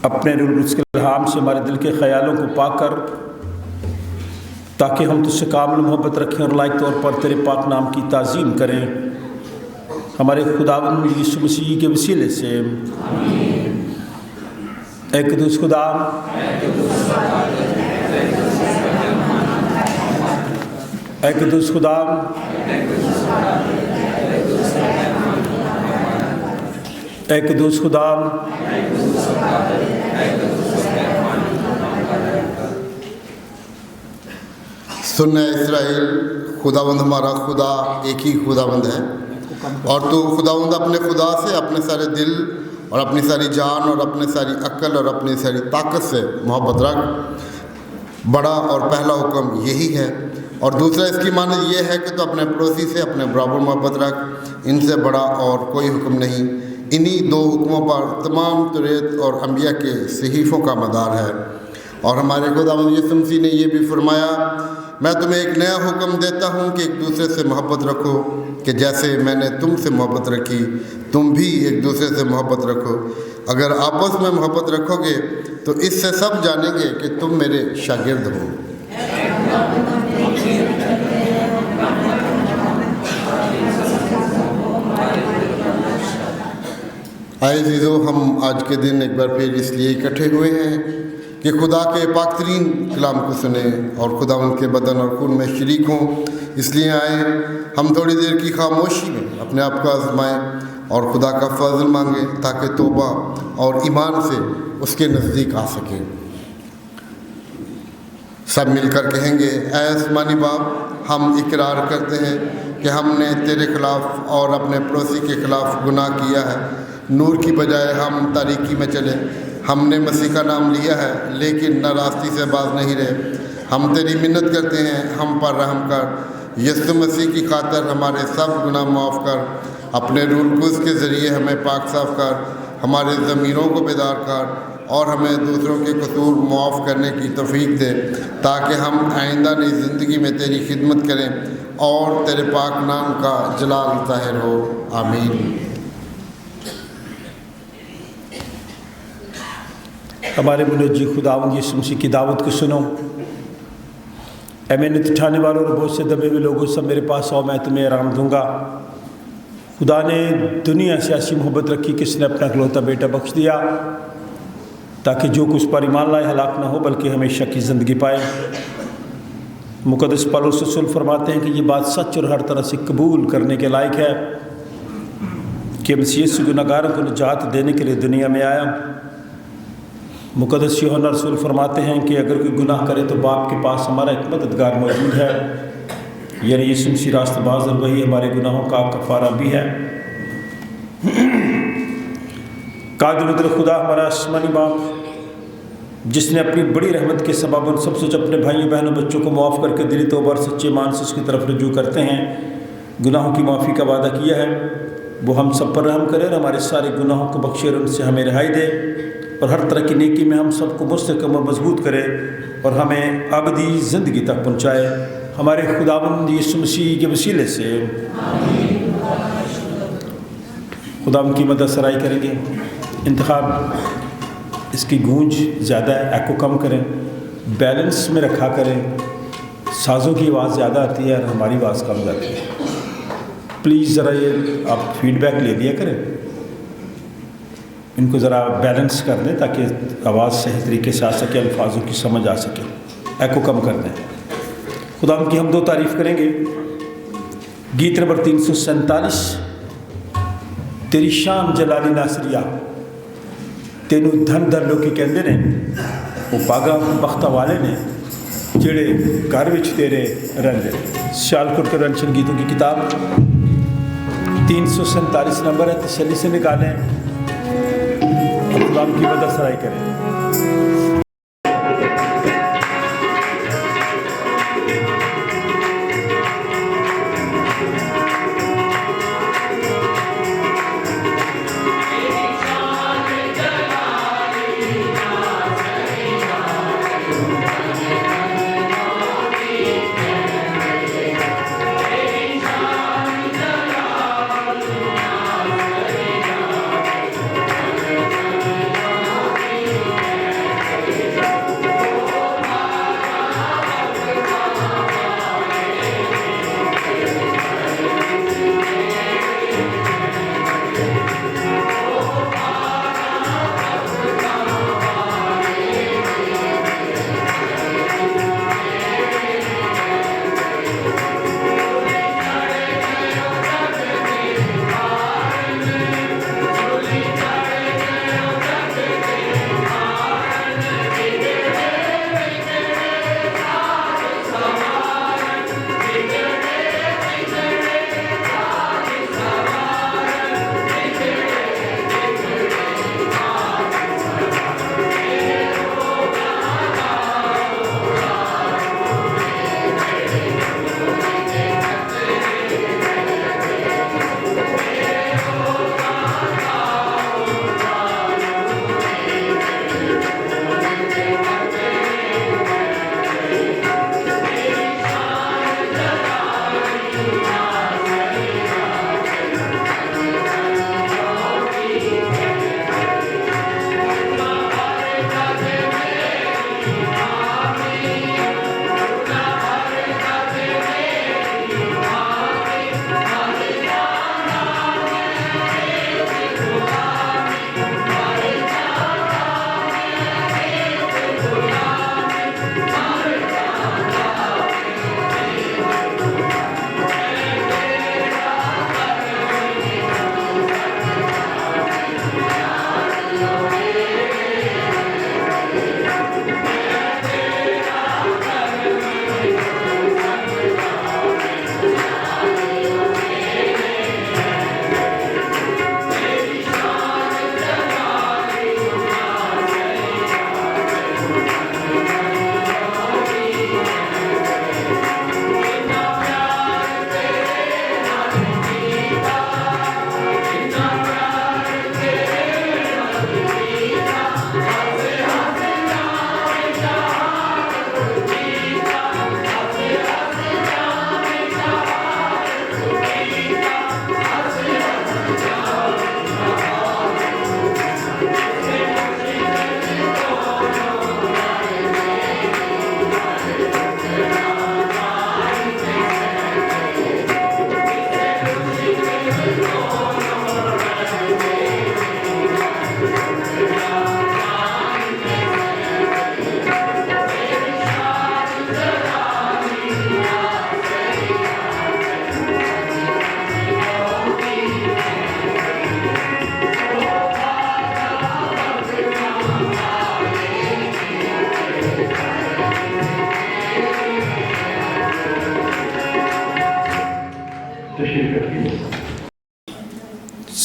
اپنے روح القدس کے الہام سے ہمارے دل کے خیالوں کو پاک کر، تاکہ ہم تجھ سے کامل محبت رکھیں اور لائق طور پر تیرے پاک نام کی تعظیم کریں، ہمارے خداوند یسوع مسیح کے وسیلے سے۔ اے قدوس خدا، اے قدوس خدا، اے قدوس خدا، سن اے اسرائیل، خداوند ہمارا خدا ایک ہی خداوند ہے، اور تو خداوند اپنے خدا سے اپنے سارے دل اور اپنی ساری جان اور اپنے ساری عقل اور اپنی ساری طاقت سے محبت رکھ۔ بڑا اور پہلا حکم یہی ہے، اور دوسرا اس کی معنی یہ ہے کہ تو اپنے پڑوسی سے اپنے برابر محبت رکھ، ان سے بڑا اور کوئی حکم نہیں۔ انہی دو حکموں پر تمام توریت اور انبیاء کے صحیفوں کا مدار ہے۔ اور ہمارے خداوند یسوع مسیح نے یہ بھی فرمایا، میں تمہیں ایک نیا حکم دیتا ہوں کہ ایک دوسرے سے محبت رکھو، کہ جیسے میں نے تم سے محبت رکھی تم بھی ایک دوسرے سے محبت رکھو۔ اگر آپس میں محبت رکھو گے تو اس سے سب جانیں گے کہ تم میرے شاگرد ہو۔ آئے عزیزو، ہم آج کے دن ایک بار پھر اس لیے اکٹھے ہوئے ہیں کہ خدا کے پاک ترین کلام کو سنیں اور خدا ان کے بدن اور خون میں شریک ہوں۔ اس لیے آئیں ہم تھوڑی دیر کی خاموشی میں اپنے آپ کو آزمائیں اور خدا کا فضل مانگیں، تاکہ توبہ اور ایمان سے اس کے نزدیک آ سکیں۔ سب مل کر کہیں گے، اے آسمانی باپ، ہم اقرار کرتے ہیں کہ ہم نے تیرے خلاف اور اپنے پڑوسی کے خلاف گناہ کیا ہے۔ نور کی بجائے ہم تاریکی میں چلے، ہم نے مسیح کا نام لیا ہے لیکن نہ راستی سے باز نہیں رہے۔ ہم تیری منت کرتے ہیں، ہم پر رحم کر، یسوع مسیح کی خاطر ہمارے سب گناہ معاف کر، اپنے روح القدس کے ذریعے ہمیں پاک صاف کر، ہمارے ضمیروں کو بیدار کر اور ہمیں دوسروں کے قصور معاف کرنے کی توفیق دے، تاکہ ہم آئندہ نئی زندگی میں تیری خدمت کریں اور تیرے پاک نام کا جلال ظاہر ہو۔ آمین۔ ہمارے منجی خداوند یسوع مسیح کی دعوت کو سنو۔ اے محنت اٹھانے والوں اور بہت سے دبے ہوئے لوگوں، سب میرے پاس آؤ، میں تمہیں آرام دوں گا۔ خدا نے دنیا سے ایسی محبت رکھی کہ اس نے اپنا اکلوتا بیٹا بخش دیا، تاکہ جو کچھ پر ایمان لائے ہلاک نہ ہو بلکہ ہمیشہ کی زندگی پائے۔ مقدس پولس رسول فرماتے ہیں کہ یہ بات سچ اور ہر طرح سے قبول کرنے کے لائق ہے کہ مسیح یسوع گنہگاروں کو نجات دینے کے لیے دنیا میں آیا۔ مقدس یوحنا رسول فرماتے ہیں کہ اگر کوئی گناہ کرے تو باپ کے پاس ہمارا ایک مددگار موجود ہے، یعنی یسوع مسیح راست باز، اور وہی ہمارے گناہوں کا کفارہ بھی ہے۔ قادر خدا ہمارا آسمانی باپ، جس نے اپنی بڑی رحمت کے سبب ان سب سے اپنے بھائیوں بہنوں بچوں کو معاف کر کے دلی توبہ اور سچے ایمان سے اس کی طرف رجوع کرتے ہیں، گناہوں کی معافی کا وعدہ کیا ہے، وہ ہم سب پر رحم کرے اور ہمارے سارے گناہوں کو بخشے اور ان سے ہمیں رہائی دے، اور ہر طرح کی نیکی میں ہم سب کو مستحکم اور مضبوط کرے اور ہمیں ابدی زندگی تک پہنچائے، ہمارے خداوند یسوع مسیح کے وسیلے سے۔ خداوند کی مدد سرائی کریں گے۔ انتخاب اس کی گونج زیادہ ہے، ایکو کم کریں، بیلنس میں رکھا کریں، سازوں کی آواز زیادہ آتی ہے اور ہماری آواز کم جاتی ہے۔ پلیز ذرا یہ آپ فیڈ بیک لے دیا کریں، ان کو ذرا بیلنس کر دیں تاکہ آواز صحیح طریقے سے آ سکے، الفاظوں کی سمجھ آ سکے، ایکو کم کر دیں۔ خدا ان کی ہم دو تعریف کریں گے۔ گیت نمبر 347، تیری شان جلالی ناصریہ، تینوں دھن در لوکی کہندے نے، وہ پاگا بختہ والے نے جڑے گھر وچ تیرے رہندے۔ سیالکوٹ کے رنشن گیتوں کی کتاب 347 نمبر ہے، تسلی سے نکالیں، خدا کی مدد سرائی کریں۔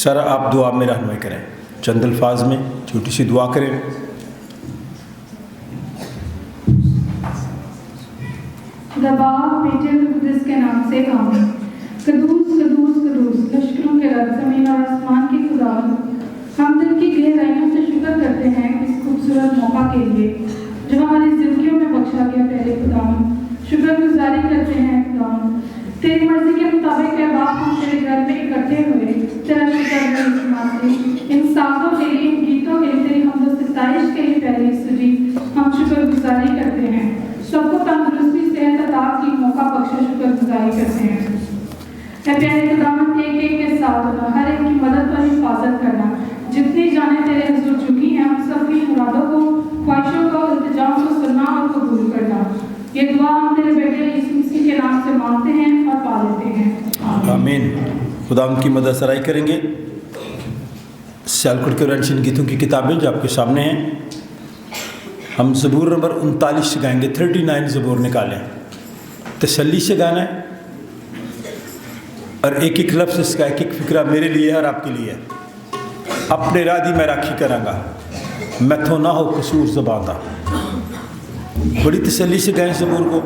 سارا آپ دعا میں رہنمائی کریں، چند الفاظ میں چھوٹی سی دعا کریں۔ باپ بیٹے اور قدس کے نام سے آمین۔ قدوس قدوس قدوس لشکروں کے رب، زمین اور آسمان کی خدا، ہم دل کی گہرائیوں سے شکر کرتے ہیں اس خوبصورت موقع کے لیے جو ہماری زندگیوں میں بخشا گیا۔ پہلے خداوند شکر گزاری کرتے ہیں خداوند، تیری مرضی کے مطابق اے باپ ہم تیرے گھر میں اکٹھے ہوئے تیرا شکر ہے اس ماتے ان سازوں کے لیے، ان گیتوں کے لیے، تیری حمد و ستائش کے لیے پہلے سجی ہم شکر گزاری کرتے ہیں۔ سب کو تندرستی صحت عطا کی موقع بخشے شکر گزاری کرتے ہیں۔ اے پیارے خداوند ایک ایک کے ساتھ ہونا، ہر ایک کی مدد اور حفاظت کرنا، جتنی جانیں تیرے حضور جھکی ہیں ہم سب کی مرادوں کو، خواہشوں کو، التجاؤں کو سننا اور قبول کرنا۔ یہ دعا ہم تیرے بیٹے یسوع مسیح کے نام سے مانگتے ہیں اور پا لیتے ہیں، آمین۔ خدا ان کی مدد سرائی کریں گے۔ سیالکوٹ کے رنشن گیتوں کی کتابیں جو آپ کے سامنے ہیں، ہم زبور نمبر 39 سے گائیں گے۔ 39 زبور نکالیں، تسلی سے گانا ہے، اور ایک ایک لفظ اس کا ایک ایک فکرہ میرے لیے اور آپ کے لیے۔ اپنے ارادی میں راکھی کراں گا، میں تو نہ ہو قصور زباں دا۔ بڑی تسلی سے گائیں زبور کو۔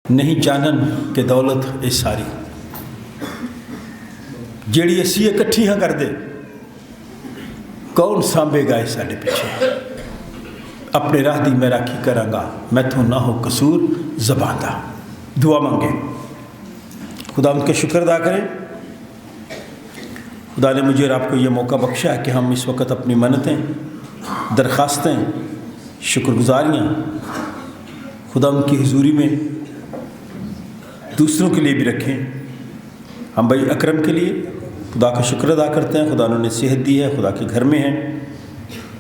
नहीं जानन कि दौलत ये सारी ਜਿਹੜੀ ਅਸੀਂ ਇਕੱਠੀਆਂ ਕਰਦੇ कौन सांभेगा ये साढ़े पीछे अपने राह दी मैं राखी करांगा मैथों ना हो कसूर ज़बान दा दुआ मांगे खुदा उनके शुक्र अदा करें खुदा ने मुझे और आपको ये मौका बख्शा है कि हम इस वक्त अपनी मन्नतें दरख्वास्तें शुक्रगुजारियाँ खुदा उनकी हुजूरी में दूसरों के लिए भी रखें। हम भाई अकरम के लिए खुदा का शुक्र अदा करते हैं, खुदा उन्होंने सेहत दी है, खुदा के घर में हैं।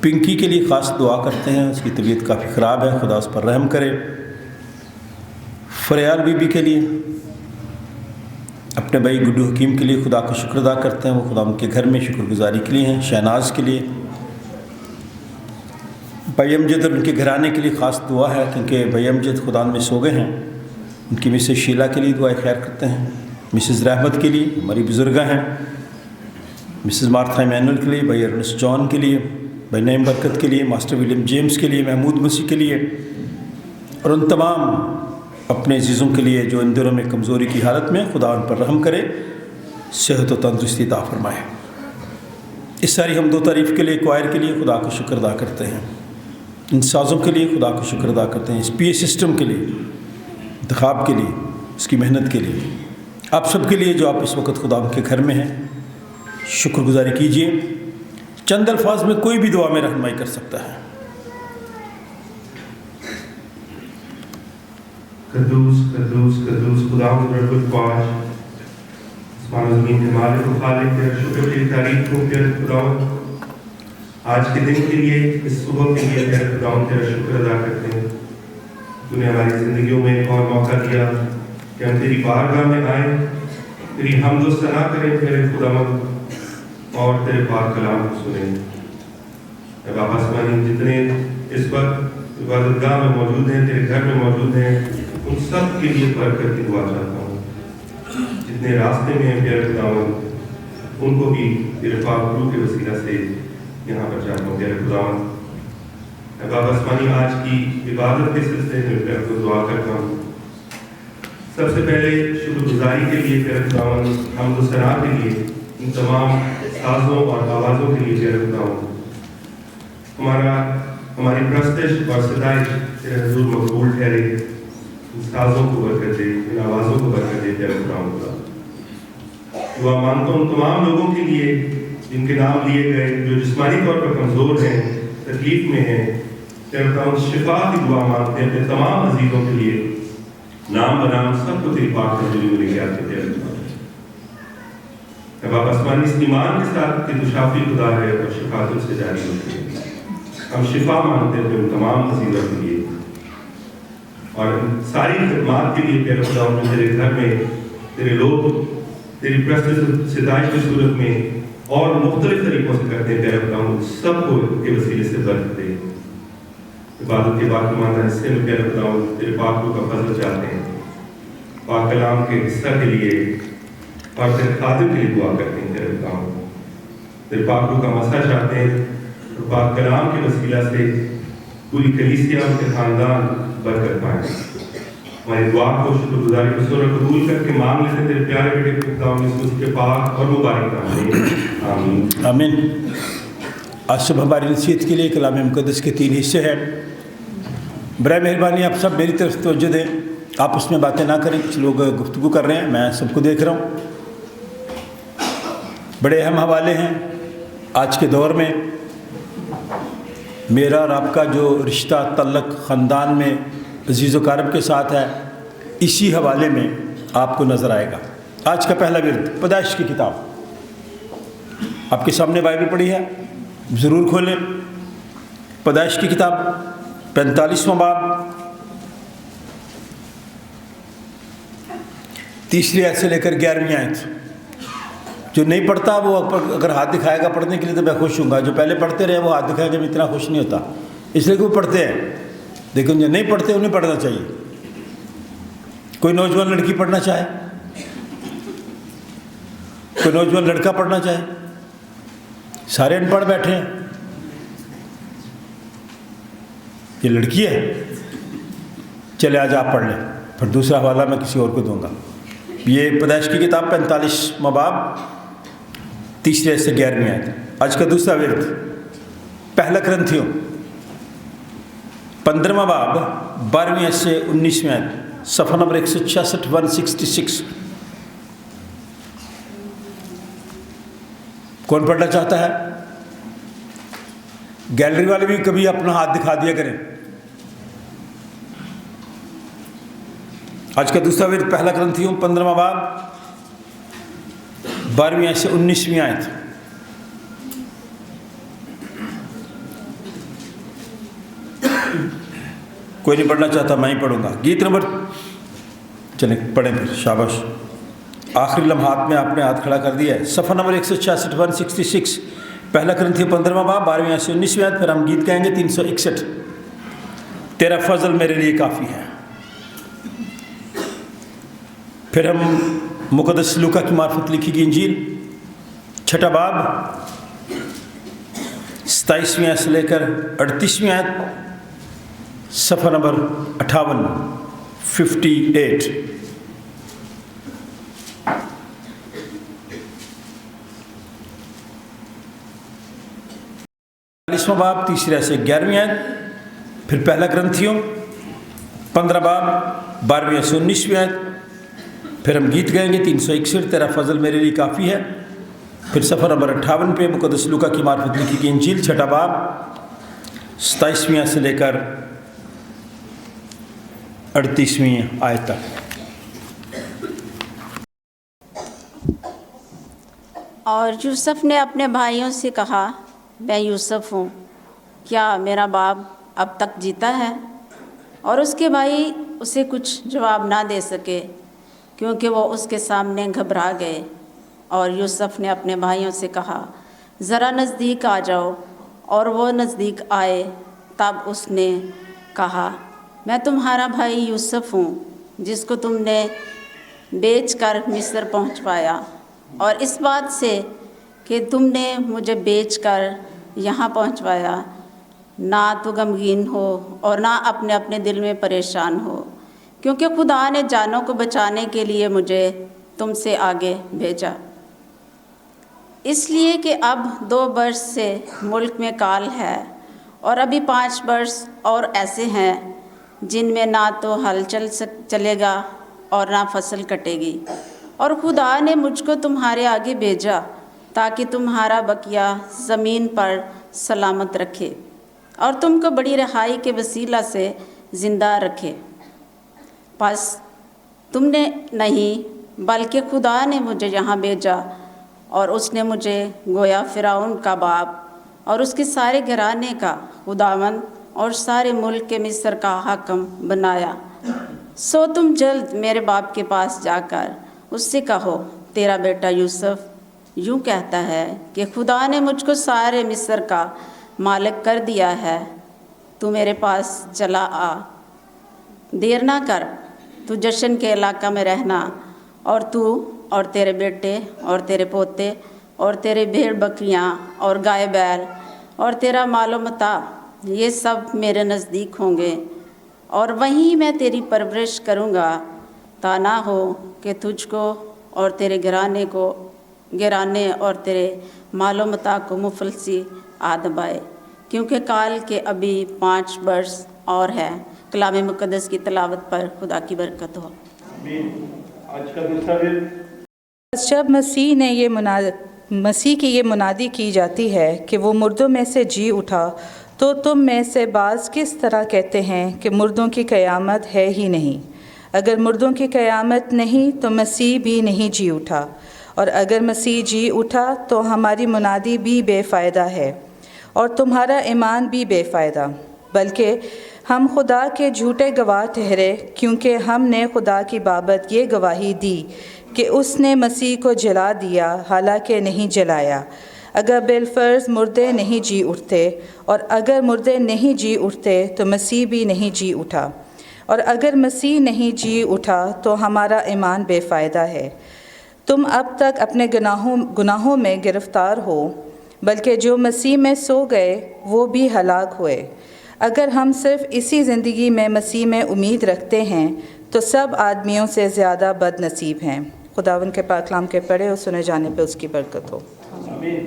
पिंकी के लिए ख़ास दुआ करते हैं, उसकी तबीयत काफ़ी ख़राब है, खुदा उस पर रहम करे। फरियाल बीबी के लिए, अपने भाई गुड्डू हकीम के लिए खुदा का शुक्र अदा करते हैं, वो खुदा उनके घर में शुक्रगुजारी के लिए हैं। शहनाज के लिए, भाई अमजद और उनके घराने के लिए ख़ास दुआ है क्योंकि भाई अमजद खुदा में सो गए हैं। उनकी मिसेस शीला के लिए दुआ खैर करते हैं। मिसेस रहमत के लिए, हमारी बुजुर्गा हैं। मिसेस मार्था इमैनुअल के लिए, भाई अर्नेस्ट जॉन के लिए, भाई नईम बरकत के लिए, मास्टर विलियम जेम्स के लिए, महमूद मसीह के लिए और उन तमाम अपने अजीज़ों के लिए जो इन दिनों में कमज़ोरी की हालत में खुदा उन पर रहम करे, सेहत व तंदुरुस्ती अता फरमाए। इस सारी हम दो तारीफ़ के लिए, क्वायर के लिए खुदा का शुक्र अदा करते हैं। इन साज़ों के लिए खुदा का शुक्र अदा करते हैं। इस पीए सिस्टम के लिए, इंतखाब के लिए, इसकी मेहनत के लिए, आप सब के लिए जो आप इस वक्त खुदा के घर में हैं, शुक्रगुजारी कीजिए। चंद अल्फाज में कोई भी दुआ में रहनुमाई कर सकता है। कद्दूस कद्दूस कद्दूस खुदावंद रब्बुल पाक, आसमान और ज़मीन के मालिक व खालिक, तेरा शुक्र तेरी तारीफ हो तेरे खुदावंद। आज के दिन के लिए, इस सुबह के लिए तेरे खुदावंद तेरा शुक्र अदा करते हैं। तूने हमारी ज़िंदगियों में एक और मौका दिया कि हम तेरी बारगाह में आए, तेरी हम्द व सना करें तेरे खुदावंद और तेरे पाक कलाम को सुने। बाबा आसमानी, जितने इस वक्त इबादतगाह में मौजूद हैं, तेरे घर में मौजूद हैं, उन सब के लिए बरकत की दुआ चाहता हूँ। जितने रास्ते में हैं प्यारे खुदावंद, उनको भी तेरे पाक रूह के वसीला से यहाँ पर चाहता हूँ प्यारे खुदावंद। बाबा आसमानी, आज की इबादत के सिलसिले में प्यारे को दुआ करता हूँ। सबसे पहले शुक्रगुजारी के लिए प्यारे खुदावंद, हम्द व सना के लिए, इन तमाम साज़ों और आवाज़ों के लिए प्यारे खुदावंद। हमारी प्रस्तश और सदाई तेरे हुजूर मकबूल ठहरे। इन साज़ों को बरकत दे, इन आवाज़ों को बरकत दे प्यारे खुदावंद। दुआ मांगता हूँ तमाम लोगों के लिए जिनके नाम लिए गए, जो जिस्मानी तौर पर कमज़ोर हैं, तकलीफ में हैं, प्यारे खुदावंद शिफा की दुआ मांगते हैं अपने तमाम अजीज़ों के लिए। नाम बनाम सबको तेरी पाक हज़ूरी में लेके आते प्यारे खुदावंद। जब आप आसमानी इस ईमान के साथ कि तू शाफी खुदा है और शिफा तुझसे जारी होती है, हम शिफा मांगते हैं उन तमाम मुसीबत के लिए और सारी खदमात के लिए प्यारे खुदा जो तेरे घर में तेरे लोग तेरी प्रस्तुत सिदाइश की सूरत में और मुख्तलिफ तरीकों से करते हैं, प्यारे खुदा सबको के वसीले से बरकत दे। इबादत के बाद माना हिस्से में प्यारे खुदा तेरे पाक का फजल चाहते हैं, पाक कलाम के हिस्सा के लिए और तेरे खादिम के लिए दुआ करते हैं, तेरे खुदा तेरे पाक का मसा चाहते हैं और पाक कलाम के वसीला से पूरी कलीसिया और के खानदान बरकत पाए। हमारी दुआ को शुक्रगुजारी को सूरत कबूल करके मांग लेते तेरे प्यारे बेटे खुदा के पाक और मुबारक नाम में, आमीन आमीन। आज सुबह हमारी नसीहत के लिए कलाम मुक़द्दस के 3 हिस्से हैं। बराए मेहरबानी आप सब मेरी तरफ तवज्जो दें, आपस में बातें ना करें। कुछ लोग गुफ्तगू कर रहे हैं, मैं सबको देख रहा हूँ। बड़े अहम हवाले हैं आज के दौर में। मेरा और आपका जो रिश्ता तल्लक ख़ानदान में अज़ीज़ व क़रीब के साथ है, इसी हवाले में आपको नज़र आएगा। आज का पहला विरद पैदाइश की किताब, आपके सामने बाइबल पड़ी है, ज़रूर खोलें। पैदाइश की किताब 45वां बाब 3री आयत से लेकर 11वीं आयत। जो नहीं पढ़ता वो अगर हाथ दिखाएगा पढ़ने के लिए तो मैं खुश हूँगा। जो पहले पढ़ते रहे वो हाथ दिखाएंगे, मैं इतना खुश नहीं होता, इसलिए कि वो पढ़ते हैं। लेकिन जो नहीं पढ़ते उन्हें पढ़ना चाहिए। कोई नौजवान लड़की पढ़ना चाहे, कोई नौजवान लड़का पढ़ना चाहे, सारे अनपढ़ बैठे हैं। ये लड़की है, चले आज आप पढ़ लें, फिर दूसरा हवाला मैं किसी और को दूंगा। ये पैदाइश की किताब 45वां बाब 3री से 11वीं आयत। आज का दूसरा विरद पहला करंथियों 15वां बाब 12वीं से 19वीं आयत, सफ़ा नंबर 166 166। कौन पढ़ना चाहता है? गैलरी वाले भी कभी अपना हाथ दिखा दिया करें। आज का दूसरा विरद पहला करंथियों 15वां बाब 12वीं से 19वीं आयत। कोई नहीं पढ़ना चाहता, मैं ही पढ़ूंगा। गीत नंबर, चले पढ़ें फिर, शाबाश। आखिरी लम्हात में आपने हाथ खड़ा कर दिया है। सफ़ा नंबर 166 166, पहला करंथियों 15वां बाब 12वीं से 19वीं आयत। फिर हम गीत कहेंगे 361, तेरा फजल मेरे लिए काफ़ी है। फिर हम मुक़द्दस लूका की मार्फत लिखी गई इंजील 6ठा बाब 27वीं आयत से लेकर 38वीं आयत, सफ़ा नंबर 58 58। बाब 3री से 11वीं आयत। फिर पहला ग्रंथियों 15 बाब 12वीं से 19वीं आयत। फिर हम गीत गाएंगे 361, तेरा फजल मेरे लिए काफ़ी है। फिर सफ़ा नंबर 58 पे मुक़द्दस लूका की मार्फत लिखी गई इंजील 6ठा बाब 27वीं से लेकर 38वीं आयत तक। और यूसुफ ने अपने भाइयों से कहा, मैं यूसुफ हूँ, क्या मेरा बाप अब तक जीता है? और उसके भाई उसे कुछ जवाब ना दे सके, क्योंकि वो उसके सामने घबरा गए। और यूसुफ ने अपने भाइयों से कहा, ज़रा नज़दीक आ जाओ। और वो नज़दीक आए। तब उसने कहा, मैं तुम्हारा भाई यूसुफ हूँ, जिसको तुमने बेचकर मिस्र पहुँचवाया। और इस बात से कि तुमने मुझे बेचकर यहाँ पहुँचवाया, ना तो गमगीन हो और ना अपने अपने दिल में परेशान हो, क्योंकि खुदा ने जानों को बचाने के लिए मुझे तुमसे आगे भेजा। इसलिए कि अब 2 वर्ष से मुल्क में काल है, और अभी 5 वर्ष और ऐसे हैं जिनमें ना तो हल चलेगा और ना फसल कटेगी। और खुदा ने मुझको तुम्हारे आगे भेजा ताकि तुम्हारा बकिया ज़मीन पर सलामत रखे और तुमको बड़ी रहाई के वसीला से ज़िंदा रखे। बस तुमने नहीं, बल्कि खुदा ने मुझे यहाँ भेजा اور اس نے مجھے گویا فرعون کا باپ اور اس کے سارے گھرانے کا خداوند اور سارے ملک کے مصر کا حاکم بنایا۔ سو تم جلد میرے باپ کے پاس جا کر اس سے کہو، تیرا بیٹا یوسف یوں کہتا ہے کہ خدا نے مجھ کو سارے مصر کا مالک کر دیا ہے، تو میرے پاس چلا آ، دیر نہ کر، تو جشن کے علاقہ میں رہنا، اور تو اور تیرے بیٹے اور تیرے پوتے اور تیرے بھیڑ بکریاں اور گائے بیل اور تیرا مال و متاع، یہ سب میرے نزدیک ہوں گے، اور وہیں میں تیری پرورش کروں گا، تا نہ ہو کہ تجھ کو اور تیرے گھرانے اور تیرے مال و متاع کو مفلسی آ دبائے، کیونکہ کال کے ابھی 5 برس اور ہے۔ کلام مقدس کی تلاوت پر خدا کی برکت ہو۔ آج کا دوسرا دن جب مسیح کی یہ منادی کی جاتی ہے کہ وہ مردوں میں سے جی اٹھا، تو تم میں سے بعض کس طرح کہتے ہیں کہ مردوں کی قیامت ہے ہی نہیں۔ اگر مردوں کی قیامت نہیں تو مسیح بھی نہیں جی اٹھا، اور اگر مسیح جی اٹھا تو ہماری منادی بھی بے فائدہ ہے اور تمہارا ایمان بھی بے فائدہ، بلکہ ہم خدا کے جھوٹے گواہ ٹھہرے، کیونکہ ہم نے خدا کی بابت یہ گواہی دی کہ اس نے مسیح کو جلا دیا، حالانکہ نہیں جلایا۔ اگر بالفرض مردے نہیں جی اٹھتے، اور اگر مردے نہیں جی اٹھتے تو مسیح بھی نہیں جی اٹھا، اور اگر مسیح نہیں جی اٹھا تو ہمارا ایمان بے فائدہ ہے۔ تم اب تک اپنے گناہوں میں گرفتار ہو، بلکہ جو مسیح میں سو گئے وہ بھی ہلاک ہوئے۔ اگر ہم صرف اسی زندگی میں مسیح میں امید رکھتے ہیں تو سب آدمیوں سے زیادہ بد نصیب ہیں۔ خداوند کے پاک کلام کے پڑھے اور سنے جانے پہ اس کی برکت ہو۔ آمین۔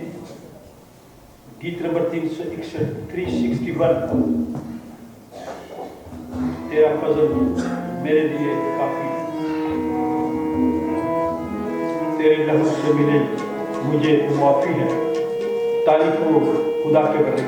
گیت نمبر 361 تیرا فضل میرے لیے کافی، تیرے لہو سے ملے مجھے معافی ہے، تعریف ہو خدا کے بندے کی۔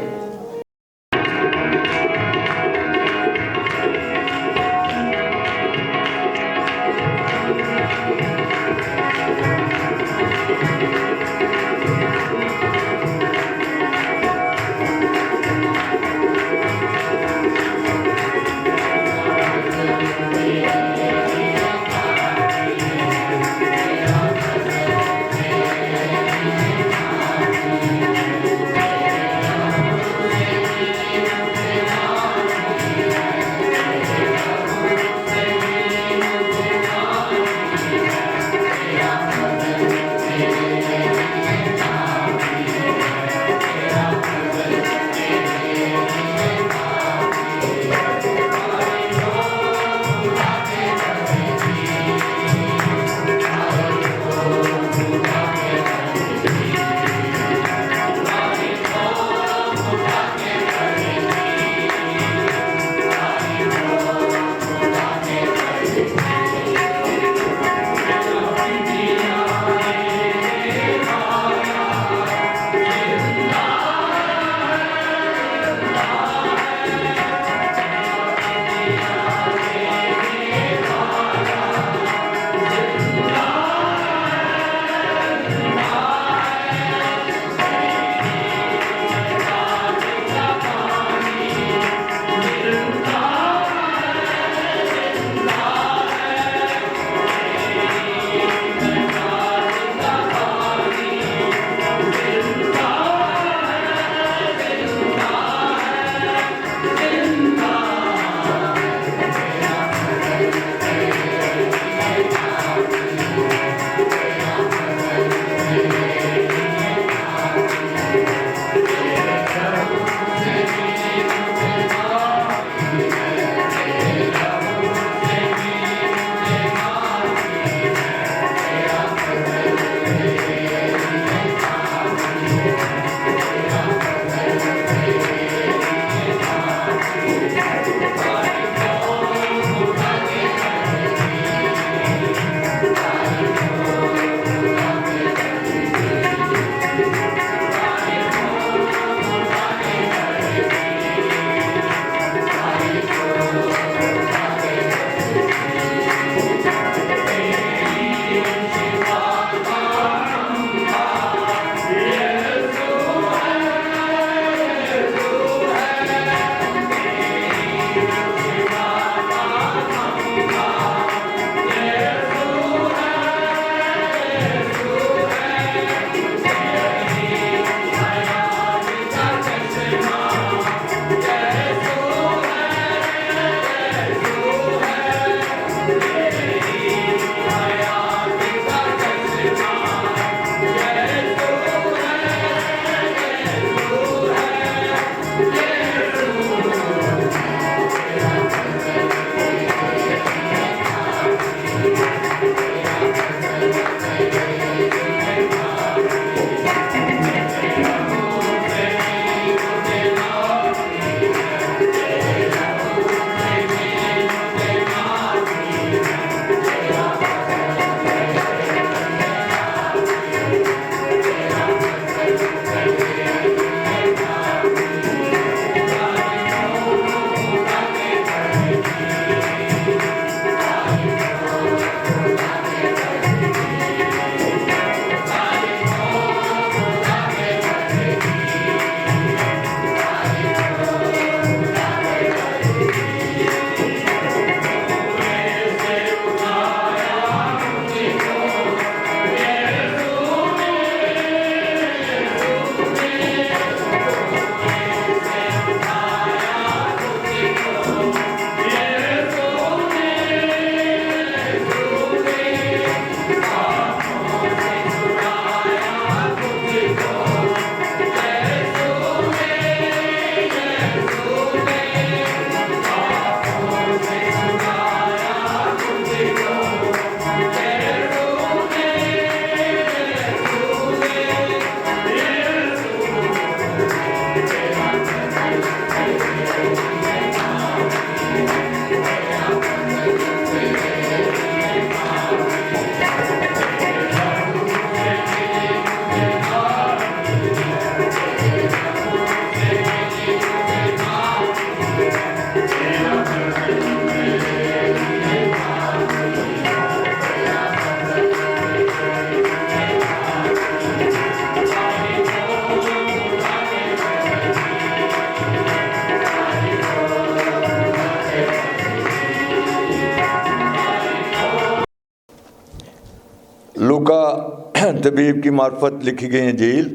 तबीब की मार्फत लिखी गई इंजील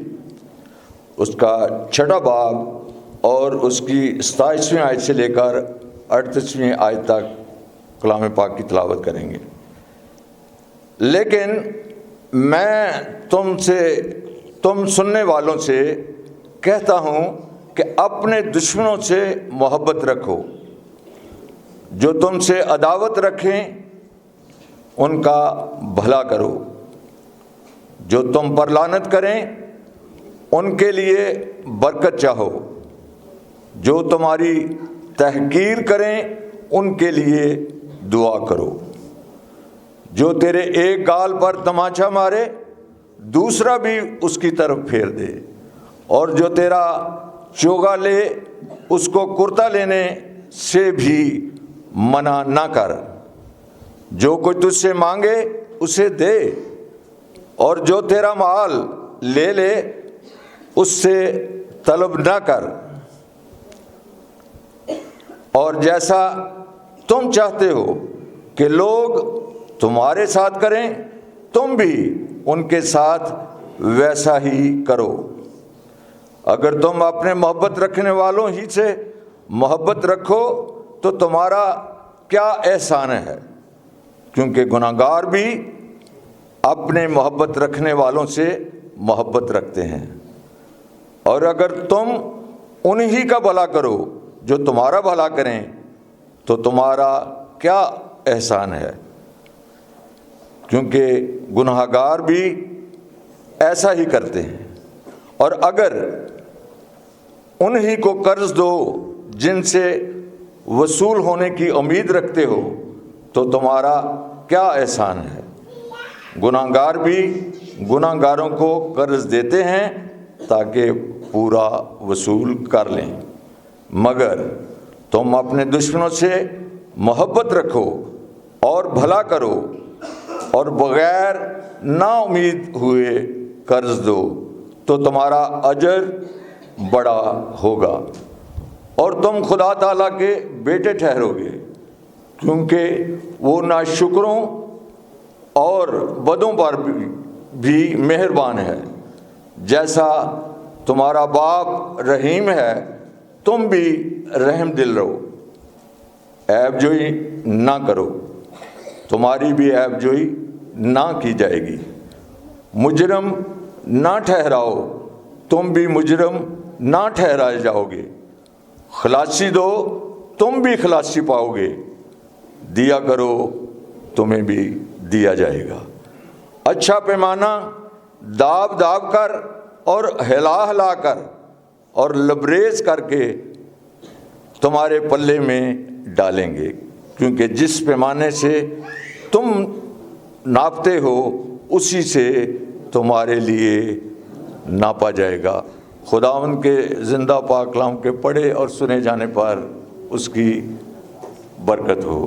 उसका 6वां बाब और उसकी 27वीं आयत से लेकर 38वीं आयत तक कलाम पाक की तिलावत करेंगे। लेकिन मैं तुम सुनने वालों से कहता हूँ कि अपने दुश्मनों से मोहब्बत रखो, जो तुमसे अदावत रखें उनका भला करो, जो तुम पर लानत करें उनके लिए बरकत चाहो, जो तुम्हारी तहकीर करें उनके लिए दुआ करो, जो तेरे एक गाल पर तमाचा मारे दूसरा भी उसकी तरफ फेर दे, और जो तेरा चोगा ले उसको कुर्ता लेने से भी मना ना कर। जो कोई तुझसे मांगे उसे दे, और जो तेरा माल ले ले उससे तलब ना कर। और जैसा तुम चाहते हो कि लोग तुम्हारे साथ करें, तुम भी उनके साथ वैसा ही करो। अगर तुम अपने मोहब्बत रखने वालों ही से मोहब्बत रखो तो तुम्हारा क्या एहसान है, क्योंकि गुनाहगार भी अपने मोहब्बत रखने वालों से मोहब्बत रखते हैं। और अगर तुम उन्हीं का भला करो जो तुम्हारा भला करें तो तुम्हारा क्या एहसान है, क्योंकि गुनाहगार भी ऐसा ही करते हैं। और अगर उन्हीं को कर्ज दो जिनसे वसूल होने की उम्मीद रखते हो तो तुम्हारा क्या एहसान है। गुनाहगार भी गुनाहगारों को कर्ज देते हैं ताकि पूरा वसूल कर लें, मगर तुम अपने दुश्मनों से मोहब्बत रखो और भला करो, और बग़ैर ना उम्मीद हुए कर्ज दो तो तुम्हारा अजर बड़ा होगा, और तुम खुदा ताला के बेटे ठहरोगे, क्योंकि वो नाशुकरों और बदों पर भी मेहरबान है। जैसा तुम्हारा बाप रहीम है तुम भी रहम दिल रहो। ऐबजोई ना करो, तुम्हारी भी ऐबजोई ना की जाएगी। मुजरम ना ठहराओ, तुम भी मुजरम ना ठहराए जाओगे। खलासी दो, तुम भी खलासी पाओगे। दिया करो, तुम्हें भी दिया जाएगा। अच्छा पैमाना दाब दाब कर और हिला हिला कर और लबरेज करके तुम्हारे पल्ले में डालेंगे, क्योंकि जिस पैमाने से तुम नापते हो उसी से तुम्हारे लिए नापा जाएगा। खुदावन के ज़िंदा पाक कलाम के पढ़े और सुने जाने पर उसकी बरकत हो।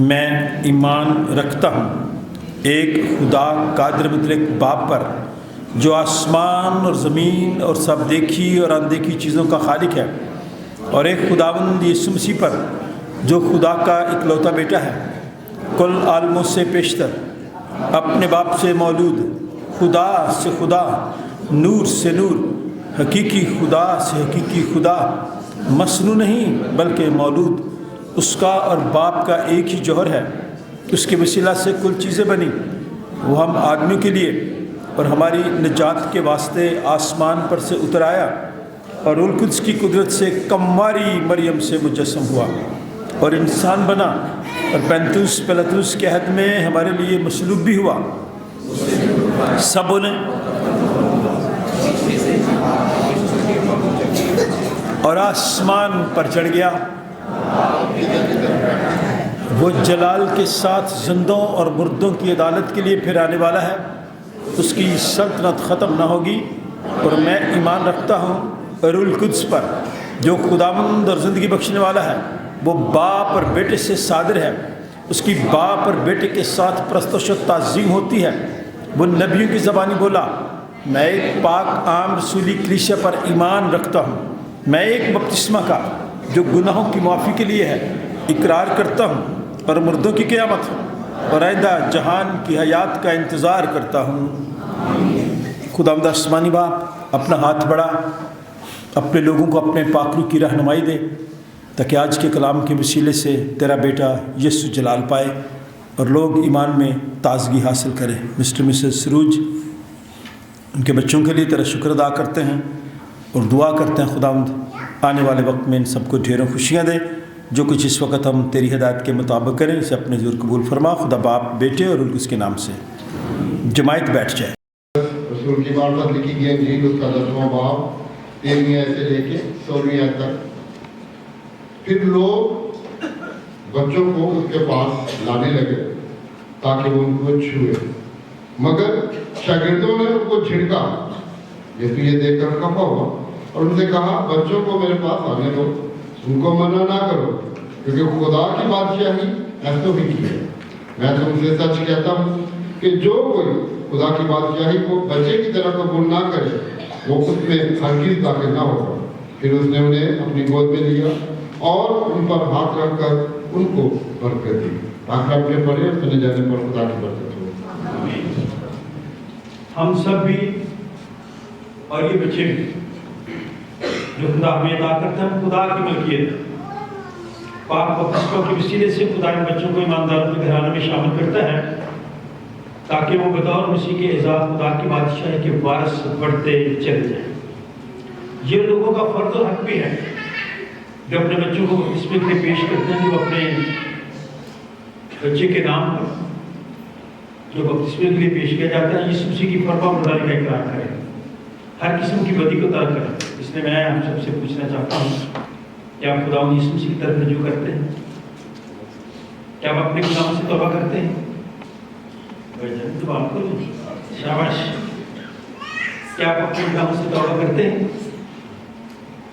मैं ईमान रखता हूँ एक खुदा कादिर मुतलक बाप पर, जो आसमान और ज़मीन और सब देखी और अनदेखी चीज़ों का खालिक है, और एक खुदावंद यीशु मसीह पर, जो खुदा का इकलौता बेटा है, कुल आलमों से पेशतर, अपने बाप से मौलूद, खुदा से खुदा, नूर से नूर, हकीकी खुदा से हकीकी खुदा, मसनू नहीं बल्कि मौलूद, उसका और बाप का एक ही जौहर है। उसके वसीला से कुल चीज़ें बनी। वो हम आदमियों के लिए और हमारी निजात के वास्ते आसमान पर से उतर आया, और रूह कुद्स की कुदरत से कम्मारी मरियम से मुजस्सम हुआ और इंसान बना, और पैंतूस पिलातूस के हद में हमारे लिए मसलूब भी हुआ। सबों ने और आसमान पर चढ़ गया। वो जलाल के साथ जिंदों और मुर्दों की अदालत के लिए फिर आने वाला है। उसकी सल्तनत ख़त्म ना होगी। और मैं ईमान रखता हूँ रूहुल कुद्स पर, जो खुदावंद और ज़िंदगी बख्शने वाला है। वो बाप और बेटे से सादिर है। उसकी बाप और बेटे के साथ प्रस्तुश ताज़ीम होती है। वो नबियों की ज़बानी बोला, मैं एक पाक आम रसूली कलीसिया पर ईमान रखता हूँ। मैं एक बपतिस्मा का जो गुनाहों की माफ़ी के लिए है इकरार करता हूँ, और मुर्दों की क़यामत और आइंदा जहान की हयात का इंतज़ार करता हूँ। खुदावंद आसमानी बाप अपना हाथ बढ़ा, अपने लोगों को अपने पाकरू की रहनुमाई दे, ताकि आज के कलाम के वसीले से तेरा बेटा यीशु जलाल पाए और लोग ईमान में ताजगी हासिल करें। मिस्टर मिसेस सरूज, उनके बच्चों के लिए तेरा शुक्र अदा करते हैं और दुआ करते हैं खुदावंद आने वाले वक्त में इन सबको ढेरों खुशियाँ दे। जो कुछ इस वक्त हम तेरी हिदायत के मुताबिक करें, इसे अपने ज़रूर कबूल फरमा। खुदा बाप, बेटे और उसके नाम से जमायत बैठ जाए। रसूल की मार्फत लिखी गई इंजील उसका 10वां बाब 13वीं आयत से लेके 16वीं आयत तक। फिर लोग बच्चों को उसके पास लाने लगे ताकि वो उनको छुए, मगर शागिर्दों ने उनको झिड़का। यीशु ये देखकर खफा हुआ और उनसे कहा, बच्चों को मेरे पास आने दो, उनको मना ना करो, क्योंकि खुदा की बादशाही ऐसो ही की है। मैं तुमसे सच कहता हूँ कि जो कोई खुदा की बादशाही को बच्चे की तरह कबूल ना करे, वो उसमें हरगिज़ दाखिल ना होगा। फिर उसने उन्हें अपनी गोद में लिया और उन पर हाथ रखकर उनको बरकत दी। आखिर अपने पढ़े और सुने जाने पर खुदा की बरकत हो। हम सब भी और ये बच्चे भी जो खुदा हमें अता करता है, खुदा की मलकियत है। पाक बपतिस्मों के वसीले से खुदा इन बच्चों को ईमानदारों के घराने में शामिल करता है, ताकि वो बतौर मसीह के एजाज़ खुदा की बादशाही के वारिस बढ़ते चले जाएं। ये लोगों का फर्ज और हक भी है जो अपने बच्चों को बपतिस्मे के लिए पेश करते हैं, जो अपने बच्चे के नाम पर जो बपतिस्मे के लिए पेश किया जाता है, यीशु मसीह की फरमाबरदारी का इकरार करें, हर किस्म की बदी को तर्क करें। इसलिए मैं आप सबसे पूछना चाहता हूँ कि आप खुदा यीशु मसीह की तरफ रजू करते हैं? क्या आप अपने गुनाहों से तौबा करते हैं? जवाब करो, शाबाश। क्या आप अपने गुनाहों से तौबा करते हैं?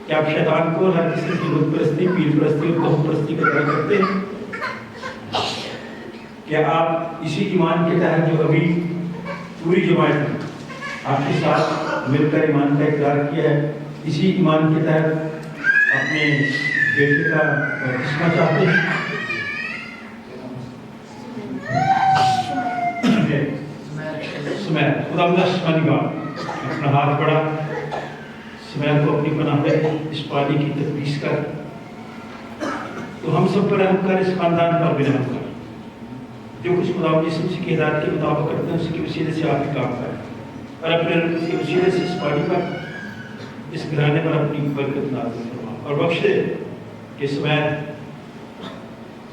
क्या आप शैतान को हर किस्म की बुत परस्ती, पीर परस्ती और कौम परस्ती का तरह करते हैं? क्या आप इसी ईमान के तहत जो अभी पूरी जमात आपके साथ मिलकर ईमान का इकरार किया है, इसी ईमान के तहत अपने बेटे का बपतिस्मा चाहते हैं? सुमैर, खुदावंद आसमानी बाप, अपना हाथ बढ़ा, सुमैर को अपनी पनाह में इस पानी की तकदीस कर, तो हम सब पर रहम कर, इस खानदान पर भी रहम कर। जो कुछ खुदावंद यीशु मसीह की हिदायत के मुताबिक करते हैं, उसके वसीले से आप ही काम करें और अपने उसके वसीले से इस पानी पर, इस घराने पर अपनी बरकत नाज़िल फरमा और बख्श दे कि सुमैर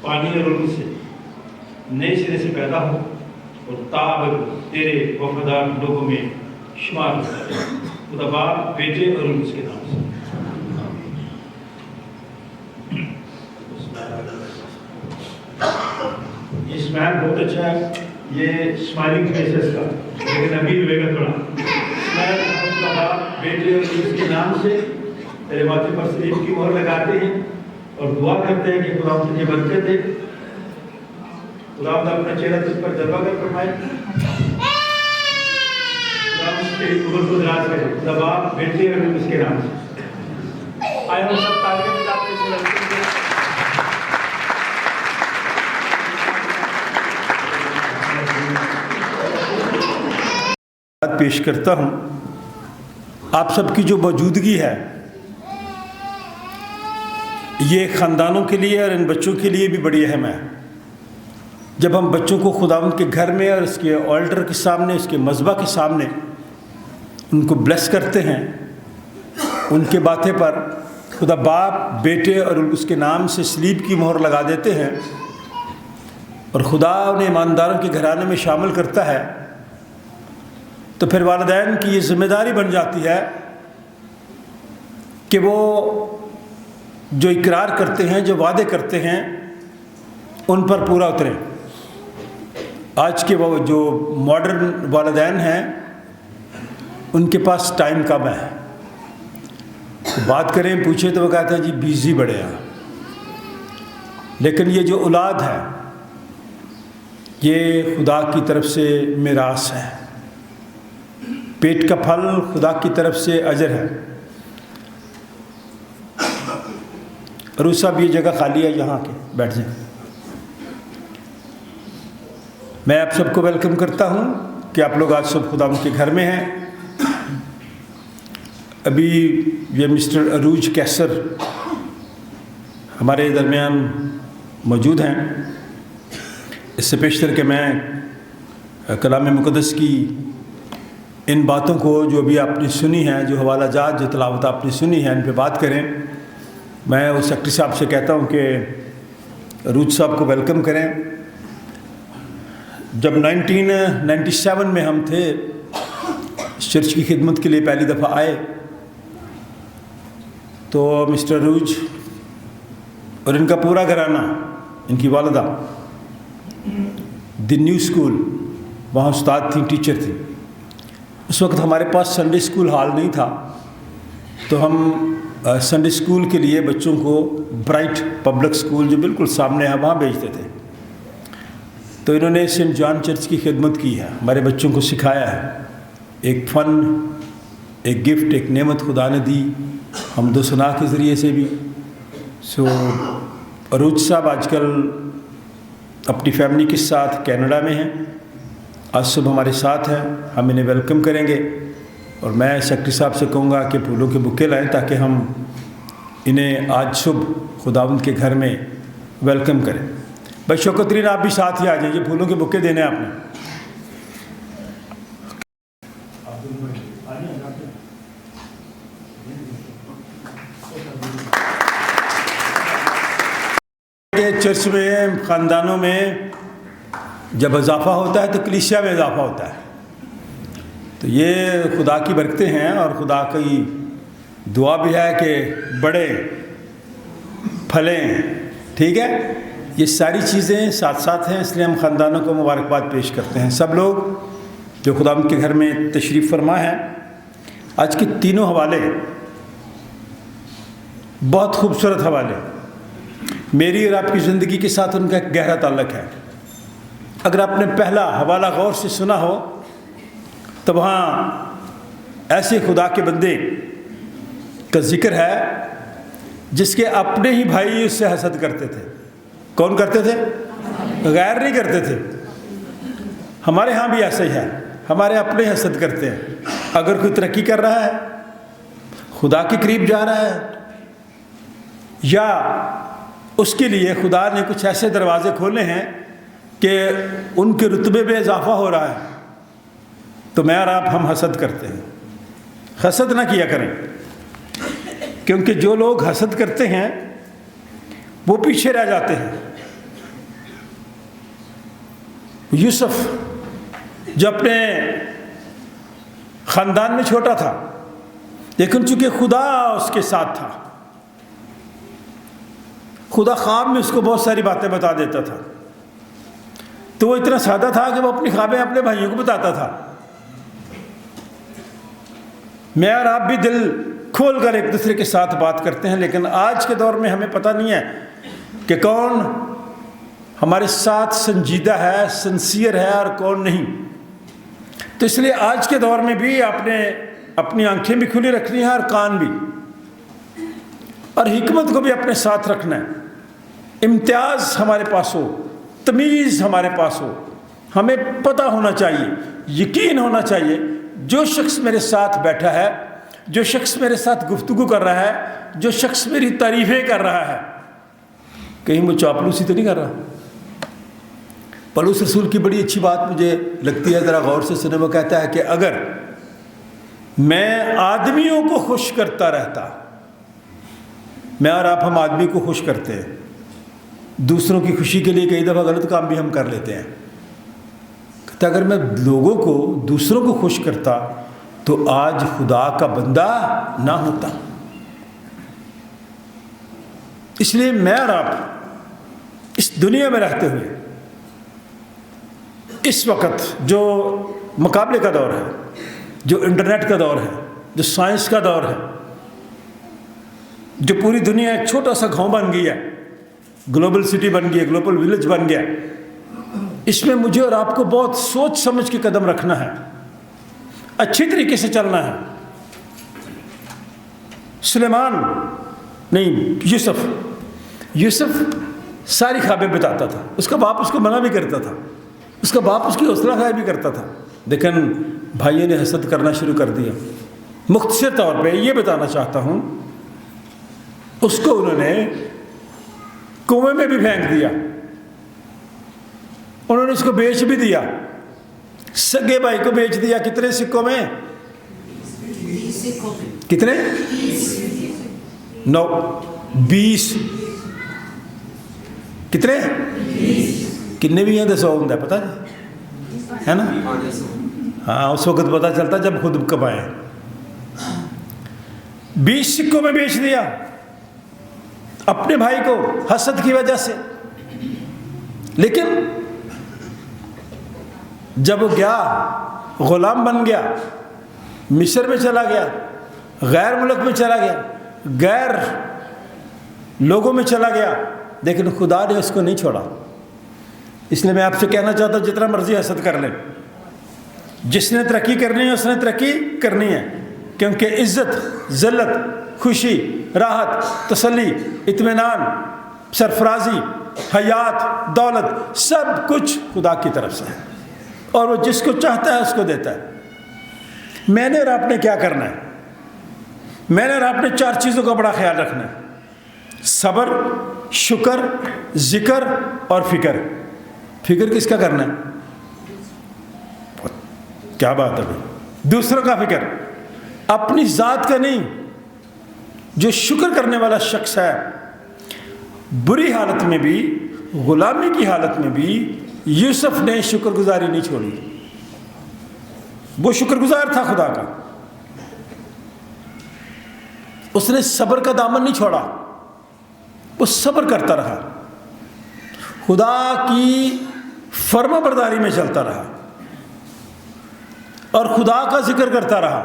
पानी और रूह से नए सिरे से पैदा हो और ताब तेरे वफादार लोगों में शुमार हो जाए। खुदा बाप, बेटे और उसके नाम से। ये स्माइल बहुत अच्छा है, ये स्माइलिंग फेसेस का, लेकिन अभी रोएगा थोड़ा। स्माइल खुदा बाप, बेटे और उसके नाम से तेरे माथे पर सलीब की मोहर लगाते हैं और दुआ करते हैं कि खुदा तुझे बरकत दे, खुदा अपना चेहरा तुझ पर जलवा कर फरमाए, खुदा तेरी कब्र को दराज करे। खुदा बाप, बेटे और उसके नाम से। आए हम सब तालियां बजाते हैं। पेश करता हूँ, आप सबकी जो मौजूदगी है ये ख़ानदानों के लिए और इन बच्चों के लिए भी बड़ी अहम है। जब हम बच्चों को खुदावंद के घर में और उसके ऑल्टर के सामने, उसके मज़बा के सामने उनको ब्लेस करते हैं, उनके बातें पर खुदा बाप, बेटे और उसके नाम से सलीब की मोहर लगा देते हैं और खुदा उन्हें ईमानदारों के घराने में शामिल करता है, तो फिर वालिदैन की ये जिम्मेदारी बन जाती है कि वो जो इकरार करते हैं, जो वादे करते हैं, उन पर पूरा उतरें। आज के वो जो मॉडर्न वालिदैन हैं, उनके पास टाइम कम है। तो बात करें, पूछे तो वो कहते हैं जी बिज़ी बड़े हैं। लेकिन ये जो औलाद है ये खुदा की तरफ से मिरास है, पेट का फल खुदा की तरफ से अजर है। रू साहब ये जगह खाली है, यहाँ के बैठ जाएं। मैं आप सबको वेलकम करता हूँ कि आप लोग आज सब खुदा के घर में हैं अभी ये मिस्टर अरूज कैसर हमारे दरमियान मौजूद हैं। इससे पेशतर कि मैं कलाम मुक़द्दस की इन बातों को जो भी आपने सुनी हैं, जो हवाला जात, जो तलावत आपने सुनी है, इन पे बात करें। मैं उस सेक्रेटरी साहब से कहता हूँ कि अरूज साहब को वेलकम करें। जब 1997 में हम थे, चर्च की खिदमत के लिए पहली दफ़ा आए, तो मिस्टर अरूज और इनका पूरा घराना, इनकी वालदा द न्यू स्कूल, वहाँ उस्ताद थी, टीचर थी। उस वक्त हमारे पास संडे स्कूल हॉल नहीं था, तो हम संडे स्कूल के लिए बच्चों को ब्राइट पब्लिक स्कूल जो बिल्कुल सामने है वहाँ भेजते थे। तो इन्होंने सेंट जॉन चर्च की खिदमत की है, हमारे बच्चों को सिखाया है। एक फ़न, एक गिफ्ट, एक नेमत खुदा ने दी, हम दो सुना के ज़रिए से भी। सो अरूज साहब आजकल अपनी फैमिली के साथ कनाडा में हैं। आज सुबह हमारे साथ हैं, हम इन्हें वेलकम करेंगे। और मैं सेक्रेटरी साहब से कहूँगा कि फूलों के बुके लाएं ताकि हम इन्हें आज सुबह खुदावंद के घर में वेलकम करें। भाई शौकतरीन, आप भी साथ ही आ जाइए, फूलों के बुके देने आपने। चर्च में, ख़ानदानों में जब इजाफ़ा होता है तो कलीसिया में इजाफ़ा होता है। तो ये खुदा की बरकतें हैं और खुदा की दुआ भी है कि बड़े फलें। ठीक है, ये सारी चीज़ें साथ साथ हैं, इसलिए हम ख़ानदानों को मुबारकबाद पेश करते हैं। सब लोग जो खुदा के घर में तशरीफ़ फरमा है। आज के तीनों हवाले बहुत खूबसूरत हवाले, मेरी और आपकी ज़िंदगी के साथ उनका एक गहरा ताल्लुक़ है। अगर आपने पहला हवाला गौर से सुना हो तो वहाँ ऐसे खुदा के बंदे का जिक्र है जिसके अपने ही भाई उससे हसद करते थे। कौन करते थे? गैर नहीं करते थे। हमारे यहाँ भी ऐसा ही है, हमारे अपने हसद करते हैं। अगर कोई तरक्की कर रहा है, खुदा के करीब जा रहा है, या उसके लिए खुदा ने कुछ ऐसे दरवाज़े खोले हैं कि उनके रुतबे में इजाफ़ा हो रहा है, तो मैं और आप हम हसद करते हैं। हसद ना किया करें, क्योंकि जो लोग हसद करते हैं वो पीछे रह जाते हैं। यूसुफ जो अपने ख़ानदान में छोटा था, लेकिन चूँकि खुदा उसके साथ था, खुदा ख्वाब में उसको बहुत सारी बातें बता देता था, तो वो इतना सादा था कि वो अपनी ख्वाबें अपने भाइयों को बताता था। मैं और आप भी दिल खोल कर एक दूसरे के साथ बात करते हैं, लेकिन आज के दौर में हमें पता नहीं है कि कौन हमारे साथ संजीदा है, सिंसियर है और कौन नहीं। तो इसलिए आज के दौर में भी आपने अपनी आंखें भी खुली रखनी है और कान भी, और हिकमत को भी अपने साथ रखना है। इम्तियाज़ हमारे पास हो, तमीज़ हमारे पास हो, हमें पता होना चाहिए, यकीन होना चाहिए, जो शख्स मेरे साथ बैठा है, जो शख्स मेरे साथ गुफ्तगू कर रहा है, जो शख्स मेरी तारीफ़ें कर रहा है, कहीं वो चापलूसी तो नहीं कर रहा। पौलुस रसूल की बड़ी अच्छी बात मुझे लगती है, ज़रा गौर से सुने। वो कहता है कि अगर मैं आदमियों को खुश करता रहता, मैं और आप हम आदमी को खुश करते हैं, दूसरों की खुशी के लिए कई दफ़ा गलत काम भी हम कर लेते हैं। कहता अगर मैं लोगों को, दूसरों को खुश करता तो आज खुदा का बंदा ना होता। इसलिए मैं और आप इस दुनिया में रहते हुए, इस वक्त जो मुकाबले का दौर है, जो इंटरनेट का दौर है, जो साइंस का दौर है, जो पूरी दुनिया एक छोटा सा गांव बन गई है, ग्लोबल सिटी बन गई है, ग्लोबल विलेज बन गया, इसमें मुझे और आपको बहुत सोच समझ के कदम रखना है, अच्छी तरीके से चलना है। सुलेमान नहीं, यूसुफ सारी ख्वाबें बताता था, उसका बाप उसको मना भी करता था, उसका बाप उसकी हौसला अफजाई भी करता था, लेकिन भाइयों ने हसद करना शुरू कर दिया। مختصر طور پہ یہ بتانا چاہتا ہوں، اس کو انہوں نے کنویں میں بھی پھینک دیا، انہوں نے اس کو بیچ بھی دیا، سگے بھائی کو بیچ دیا۔ کتنے سکوں میں؟ کتنے؟ 9 20 کتنے؟ کتنے بھی ہیں؟ 100 ہوں پتہ ہے نا؟ ہاں اس وقت پتہ چلتا جب خود کمائے۔ 20 سکوں میں بیچ دیا اپنے بھائی کو حسد کی وجہ سے۔ لیکن جب وہ گیا، غلام بن گیا، مصر میں چلا گیا، غیر ملک میں چلا گیا، غیر لوگوں میں چلا گیا، لیکن خدا نے اس کو نہیں چھوڑا۔ اس لیے میں آپ سے کہنا چاہتا ہوں جتنا مرضی حسد کر لیں، جس نے ترقی کرنی ہے اس نے ترقی کرنی ہے، کیونکہ عزت، ذلت، خوشی، راحت، تسلی، اطمینان، سرفرازی، حیات، دولت، سب کچھ خدا کی طرف سے ہے، اور وہ جس کو چاہتا ہے اس کو دیتا ہے۔ میں نے اور آپ نے کیا کرنا ہے؟ میں نے اور آپ نے 4 چیزوں کا بڑا خیال رکھنا ہے: صبر، شکر، ذکر اور فکر۔ فکر کس کا کرنا ہے؟ کیا بات ہے بھائی؟ دوسروں کا فکر، اپنی ذات کا نہیں۔ جو شکر کرنے والا شخص ہے، بری حالت میں بھی، غلامی کی حالت میں بھی یوسف نے شکر گزاری نہیں چھوڑی، وہ شکر گزار تھا خدا کا۔ اس نے صبر کا دامن نہیں چھوڑا، وہ صبر کرتا رہا، خدا کی فرما برداری میں چلتا رہا، اور خدا کا ذکر کرتا رہا،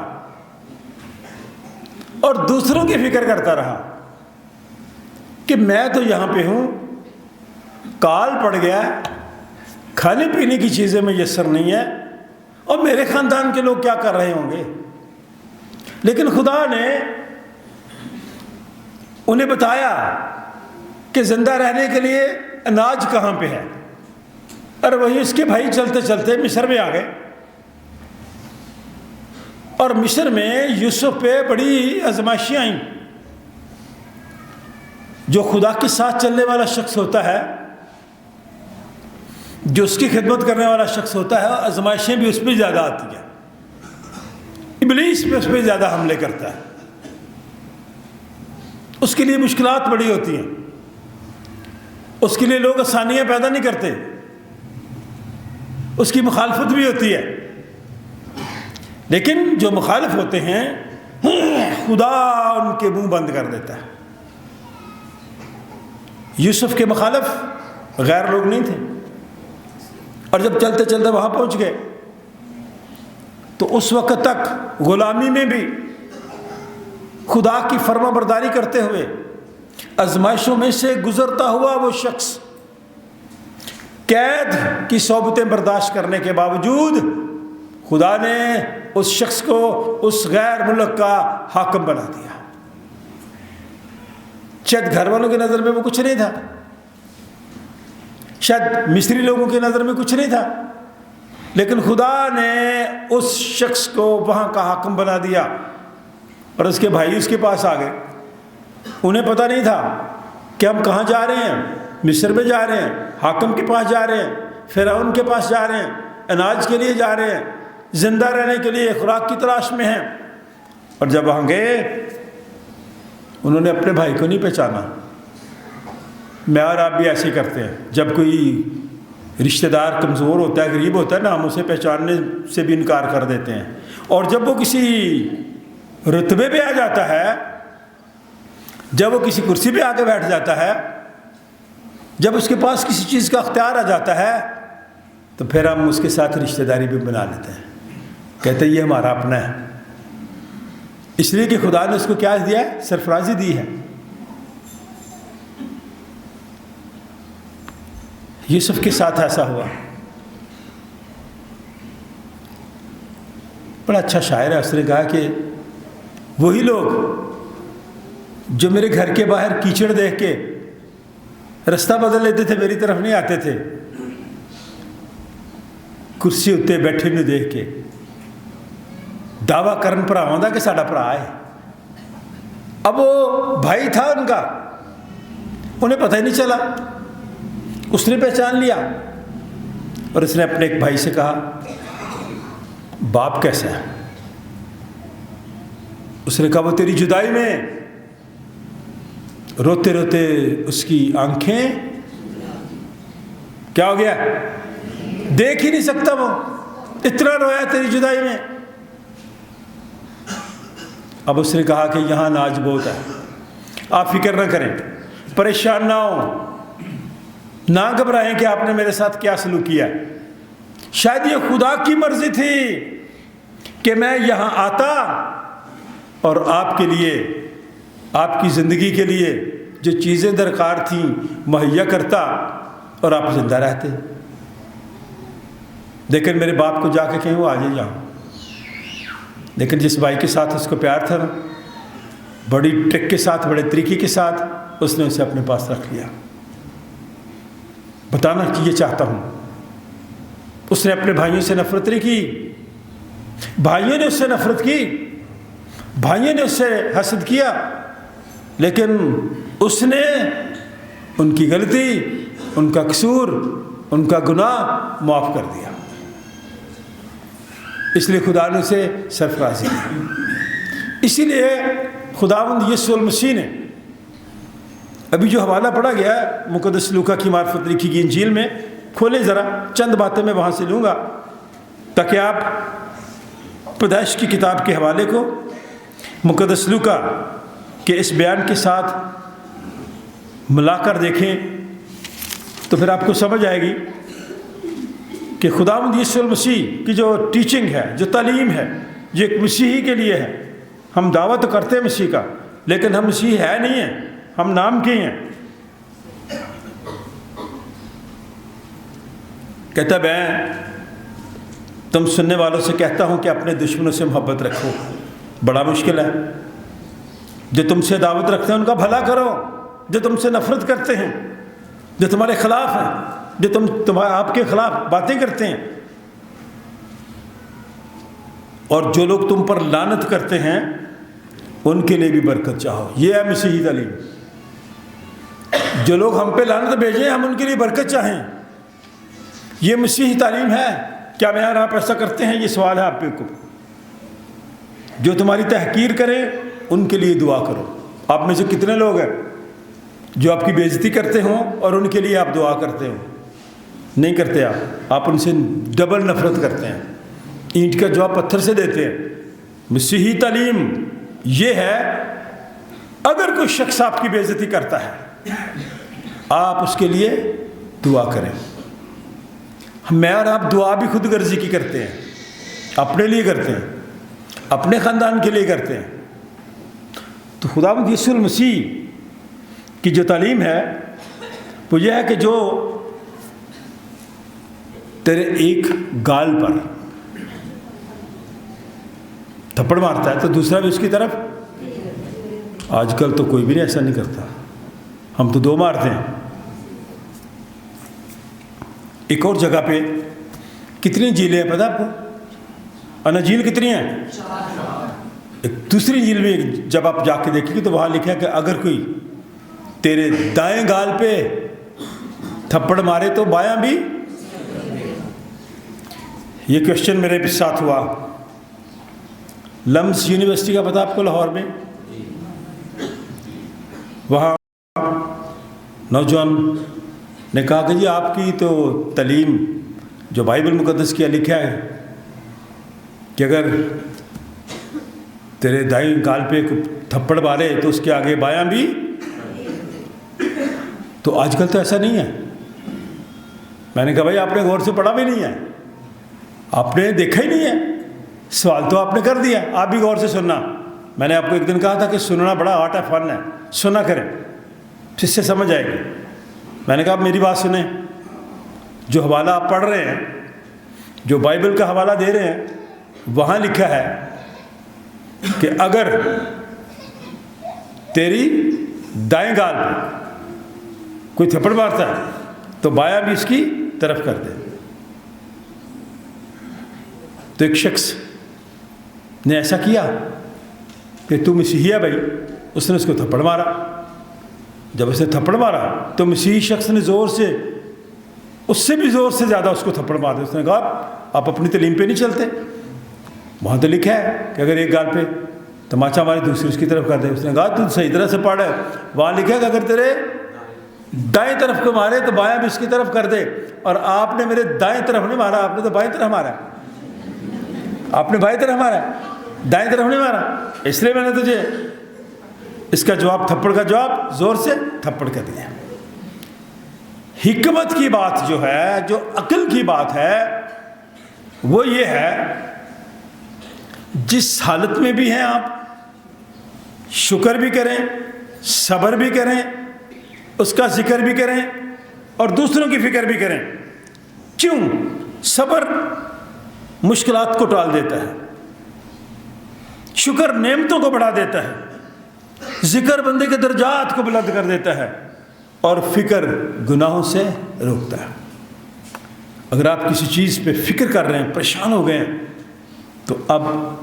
اور دوسروں کی فکر کرتا رہا کہ میں تو یہاں پہ ہوں، کال پڑ گیا، کھانے پینے کی چیزیں میسر نہیں ہے، اور میرے خاندان کے لوگ کیا کر رہے ہوں گے۔ لیکن خدا نے انہیں بتایا کہ زندہ رہنے کے لیے اناج کہاں پہ ہے، اور وہی اس کے بھائی چلتے چلتے مصر میں آ گئے، اور مصر میں یوسف پہ بڑی آزمائشیں آئیں۔ جو خدا کے ساتھ چلنے والا شخص ہوتا ہے، جو اس کی خدمت کرنے والا شخص ہوتا ہے، آزمائشیں بھی اس پہ زیادہ آتی ہیں، ابلیس پہ اس پہ زیادہ حملے کرتا ہے، اس کے لیے مشکلات بڑی ہوتی ہیں، اس کے لیے لوگ آسانیاں پیدا نہیں کرتے، اس کی مخالفت بھی ہوتی ہے۔ لیکن جو مخالف ہوتے ہیں خدا ان کے منہ بند کر دیتا ہے۔ یوسف کے مخالف غیر لوگ نہیں تھے، اور جب چلتے چلتے وہاں پہنچ گئے تو اس وقت تک غلامی میں بھی خدا کی فرما برداری کرتے ہوئے آزمائشوں میں سے گزرتا ہوا وہ شخص قید کی صحبتیں برداشت کرنے کے باوجود خدا نے اس شخص کو اس غیر ملک کا حاکم بنا دیا۔ شاید گھر والوں کی نظر میں وہ کچھ نہیں تھا، شاید مصری لوگوں کی نظر میں کچھ نہیں تھا، لیکن خدا نے اس شخص کو وہاں کا حاکم بنا دیا، اور اس کے بھائی اس کے پاس آ گئے۔ انہیں پتہ نہیں تھا کہ ہم کہاں جا رہے ہیں، مصر میں جا رہے ہیں، حاکم کے پاس جا رہے ہیں، فرعون کے پاس جا رہے ہیں، اناج کے لیے جا رہے ہیں، زندہ رہنے کے لیے خوراک کی تلاش میں ہیں۔ اور جب وہاں گئے انہوں نے اپنے بھائی کو نہیں پہچانا۔ میں اور آپ بھی ایسے کرتے ہیں، جب کوئی رشتہ دار کمزور ہوتا ہے، غریب ہوتا ہے نا، ہم اسے پہچاننے سے بھی انکار کر دیتے ہیں، اور جب وہ کسی رتبے پہ آ جاتا ہے، جب وہ کسی کرسی پہ آ کے بیٹھ جاتا ہے، جب اس کے پاس کسی چیز کا اختیار آ جاتا ہے، تو پھر ہم اس کے ساتھ رشتہ داری بھی بنا لیتے ہیں، کہتے ہیں یہ ہمارا اپنا ہے، اس لیے کہ خدا نے اس کو کیا دیا ہے؟ سرفرازی دی ہے۔ یوسف کے ساتھ ایسا ہوا۔ بڑا اچھا شاعر ہے، اس نے کہا کہ وہی لوگ جو میرے گھر کے باہر کیچڑ دیکھ کے رستہ بدل لیتے تھے، میری طرف نہیں آتے تھے، کرسی اتنے بیٹھے نے دیکھ کے दावा करन भरावां दा कि साडा भरा है। अब वो भाई था उनका, उन्हें पता ही नहीं चला, उसने पहचान लिया और उसने अपने एक भाई से कहा, बाप कैसा है? उसने कहा, वो तेरी जुदाई में रोते रोते उसकी आंखें क्या हो गया, देख ही नहीं सकता, वो इतना रोया तेरी जुदाई में। अब उसने कहा कि यहाँ नाज बहुत है, आप फिक्र ना करें, परेशान ना हो, ना घबराएं कि आपने मेरे साथ क्या सलूक किया। शायद ये खुदा की मर्जी थी कि मैं यहाँ आता और आपके लिए, आपकी ज़िंदगी के लिए जो चीज़ें दरकार थीं मुहैया करता और आप ज़िंदा रहते। लेकिन मेरे बाप को जाके कहीं वो आ जाए यहाँ। लेकिन जिस भाई के साथ उसको प्यार था, बड़ी ट्रिक के साथ, बड़े तरीके के साथ उसने उसे अपने पास रख लिया। बताना कि ये चाहता हूँ, उसने अपने भाइयों से नफरत नहीं की, भाइयों ने उससे नफरत की, भाइयों ने उससे हसद किया, लेकिन उसने उनकी गलती, उनका कसूर, उनका गुनाह माफ़ कर दिया। इसलिए खुदा ने उसे सरफराजी दी। इसीलिए खुदावंद यीशु मसीह ने अभी जो हवाला पढ़ा गया है मुक़द्दस लूका की मार्फत लिखी गई इंजील में, खोले ज़रा, चंद बातें मैं वहाँ से लूँगा ताकि आप पैदाइश की किताब के हवाले को मुक़द्दस लूका के इस बयान के साथ मिलाकर देखें, तो फिर आपको समझ आएगी कि खुदावंद यीशु मसीह की जो टीचिंग है, जो तालीम है, ये एक मसीही के लिए है। हम दावा तो करते हैं मसीह का, लेकिन हम मसीह है नहीं हैं, हम नाम के हैं। कहता मैं तुम सुनने वालों से कहता हूँ कि अपने दुश्मनों से मोहब्बत रखो। बड़ा मुश्किल है। जो तुमसे दावत रखते हैं उनका भला करो, जो तुमसे नफरत करते हैं, जो तुम्हारे खिलाफ हैं, जो आपके खिलाफ बातें करते हैं, और जो लोग तुम पर लानत करते हैं उनके लिए भी बरकत चाहो। ये है मसीही तालीम। जो लोग हम पे लानत भेजें हम उनके लिए बरकत चाहें, ये मसीही तालीम है। क्या मैं और आप ऐसा करते हैं? ये सवाल है आप पे को। जो तुम्हारी तहकीर करें उनके लिए दुआ करो। आप में से कितने लोग हैं जो आपकी बेइज्जती करते हों और उनके लिए आप दुआ करते हो? नहीं करते। आप उनसे डबल नफरत करते हैं, ईंट का जवाब पत्थर से देते हैं। मसीही तालीम ये है, अगर कोई शख्स आपकी बेइज्जती करता है आप उसके लिए दुआ करें। मैं और आप दुआ भी खुद गर्जी की करते हैं, अपने लिए करते हैं, अपने ख़ानदान के लिए करते हैं। तो खुदावंद यीशु मसीह की जो तालीम है वो यह है कि जो तेरे एक गाल पर थप्पड़ मारता है तो दूसरा भी उसकी तरफ। आजकल तो कोई भी नहीं ऐसा नहीं करता, हम तो दो मारते हैं। एक और जगह पे कितनी झीलें हैं पता आपको? अनाझील कितनी हैं? एक दूसरी झील में जब आप जाके देखेंगे तो वहाँ लिखा है कि अगर कोई तेरे दाएं गाल पे थप्पड़ मारे तो बायां भी। ये क्वेश्चन मेरे साथ हुआ। लम्स यूनिवर्सिटी का पता आपको, लाहौर में? वहाँ नौजवान ने कहा कि जी आपकी तो तालीम जो बाइबल मुक़द्दस की लिखा है कि अगर तेरे दाईं गाल पे थप्पड़ मारे तो उसके आगे बायां भी। तो आजकल तो ऐसा नहीं है। मैंने कहा भाई आपने गौर से पढ़ा भी नहीं है, आपने देखा ही नहीं है, सवाल तो आपने कर दिया, आप भी गौर से सुनना। मैंने आपको एक दिन कहा था कि सुनना बड़ा आर्ट है, फन है, सुना करें, इससे समझ आएगी। मैंने कहा आप मेरी बात सुने, जो हवाला आप पढ़ रहे हैं, जो बाइबल का हवाला दे रहे हैं, वहाँ लिखा है कि अगर तेरी दाएं गाल पर कोई थप्पड़ मारता है तो बायां भी इसकी तरफ कर दे। तो एक शख्स ने ऐसा किया कि तू मसीही है भाई, उसने उसको थप्पड़ मारा। जब उसने थप्पड़ मारा तो मसीही शख्स ने ज़ोर से, उससे भी ज़ोर से ज़्यादा उसको थप्पड़ मार दिया। उसने कहा आप अपनी तालीम पे नहीं चलते, वहाँ तो लिखा है कि अगर एक गाल पे तमाचा मारे दूसरी उसकी तरफ कर दे। उसने कहा तू सही तरह से पढ़ है, वहाँ लिखा है कि अगर तेरे दाएं तरफ को मारे तो बायां भी इसकी तरफ कर दे। और आपने मेरे दाएं तरफ नहीं मारा, आपने तो बाएं तरफ मारा, आपने बाएं तरफ मारा, दाएं तरफ नहीं मारा, इसलिए मैंने तुझे इसका जवाब, थप्पड़ का जवाब ज़ोर से थप्पड़ कर दिया। हिकमत की बात जो है, जो अक्ल की बात है, वो ये है जिस हालत में भी हैं आप शुक्र भी करें, सब्र भी करें, उसका जिक्र भी करें और दूसरों की फिक्र भी करें। क्यों? सब्र मुश्किलात को टाल देता है, शुक्र नेमतों को बढ़ा देता है, जिक्र बंदे के दर्जात को बुलंद कर देता है और फिक्र गुनाहों से रोकता है। अगर आप किसी चीज़ पे फिक्र कर रहे हैं, परेशान हो गए हैं, तो अब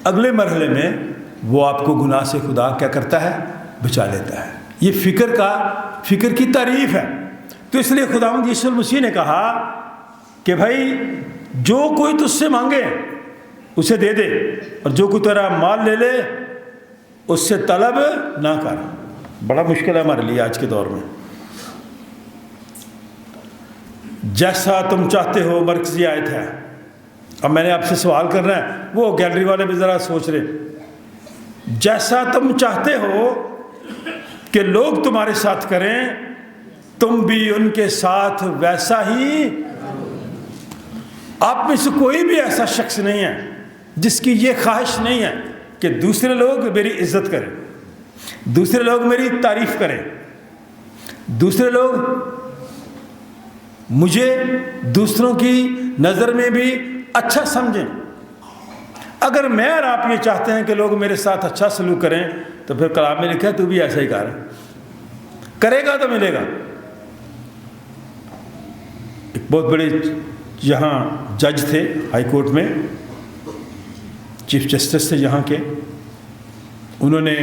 अगले मरहले में वो आपको गुनाह से खुदा क्या करता है? बचा लेता है। ये फिक्र की तारीफ है। तो इसलिए खुदावंद यीशु मसीह ने कहा कि भाई जो कोई तुझसे मांगे उसे दे दे, और जो कोई तेरा माल ले ले उससे तलब ना कर। बड़ा मुश्किल है हमारे लिए आज के दौर में। जैसा तुम चाहते हो मरकज़ी आयत है। अब मैंने आपसे सवाल करना है, वो गैलरी वाले भी ज़रा सोच रहे, जैसा तुम चाहते हो कि लोग तुम्हारे साथ करें, तुम भी उनके साथ वैसा ही। आप में से कोई भी ऐसा शख्स नहीं है जिसकी ये ख्वाहिश नहीं है कि दूसरे लोग मेरी इज्जत करें, दूसरे लोग मेरी तारीफ करें, दूसरे लोग मुझे दूसरों की नज़र में भी अच्छा समझें। अगर मैं और आप ये चाहते हैं कि लोग मेरे साथ अच्छा सलूक करें, तो फिर कलाम में लिखा है तू भी ऐसा ही कर, करेगा तो मिलेगा। एक बहुत बड़े यहाँ जज थे हाई कोर्ट में, चीफ जस्टिस थे यहाँ के, उन्होंने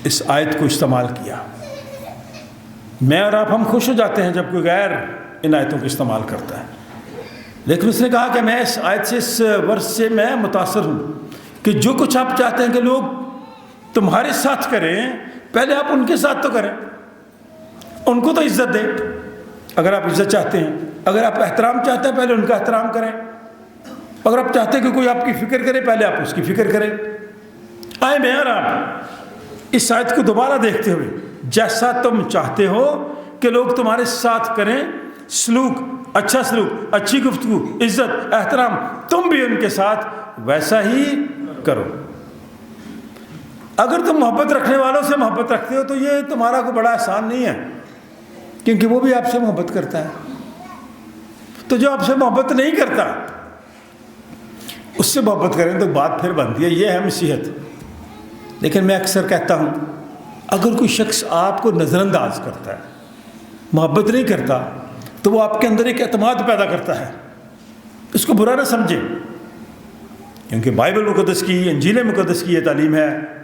इस आयत को इस्तेमाल किया। मैं और आप हम खुश हो जाते हैं जब कोई गैर इन आयतों को इस्तेमाल करता है, लेकिन उसने कहा कि मैं इस आयत से, इस वर्ष से मैं मुतासर हूँ कि जो कुछ आप चाहते हैं कि लोग तुम्हारे साथ करें, पहले आप उनके साथ तो करें, उनको तो इज्जत दें। अगर आप इज्जत चाहते हैं, अगर आप एहतराम चाहते हैं, पहले उनका एहतराम करें। अगर आप चाहते हैं कि कोई आपकी फ़िक्र करे, पहले आप उसकी फ़िक्र करें। आए मैं और आप इस आयत को दोबारा देखते हुए, जैसा तुम चाहते हो कि लोग तुम्हारे साथ करें सलूक, अच्छा सलूक, अच्छी गुफ्तगू, इज्जत, एहतराम, तुम भी उनके साथ वैसा ही करो। अगर तुम मोहब्बत रखने वालों से मोहब्बत रखते हो तो ये तुम्हारा कोई बड़ा एहसान नहीं है, क्योंकि वो भी आपसे मोहब्बत करता है। तो जो आपसे मोहब्बत नहीं करता उससे मोहब्बत करें तो बात फिर बनती है। ये है मसीहत। लेकिन मैं अक्सर कहता हूँ, अगर कोई शख्स आपको नज़रअंदाज करता है, मोहब्बत नहीं करता, तो वो आपके अंदर एक एतमाद पैदा करता है। इसको बुरा ना समझें, क्योंकि बाइबल मुक़द्दस की, इंजील मुक़द्दस की ये तालीम है,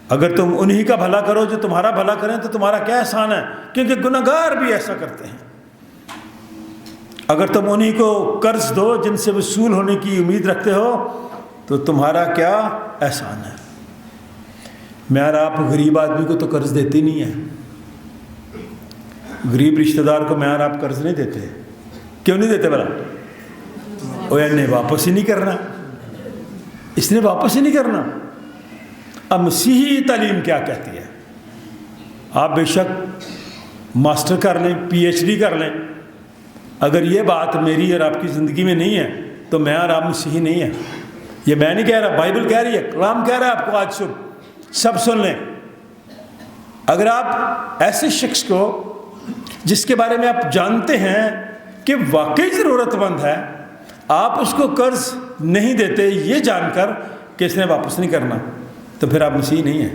अगर तुम उन्हीं का भला करो जो तुम्हारा भला करें तो तुम्हारा क्या एहसान है, क्योंकि गुनहगार भी ऐसा करते हैं। अगर तुम उन्हीं को कर्ज दो जिनसे वसूल होने की उम्मीद रखते हो तो तुम्हारा क्या एहसान है। मैं और आप गरीब आदमी को तो कर्ज देते नहीं है, गरीब रिश्तेदार को मैं और आप कर्ज नहीं देते। क्यों नहीं देते भला? ने वापस ही नहीं करना, इसने वापस ही नहीं करना। अब मसीही तालीम क्या कहती है? आप बेशक मास्टर कर लें, पीएचडी कर लें, अगर ये बात मेरी और आपकी ज़िंदगी में नहीं है तो मैं और आप मसीही नहीं है। ये मैं नहीं कह रहा, बाइबल कह रही है, कलाम कह रहा है आपको। आज सब सुन लें। अगर आप ऐसे शख्स को जिसके बारे में आप जानते हैं कि वाकई ज़रूरतमंद है, आप उसको कर्ज नहीं देते ये जानकर कि इसने वापस नहीं करना, तो फिर आप मसीही नहीं है।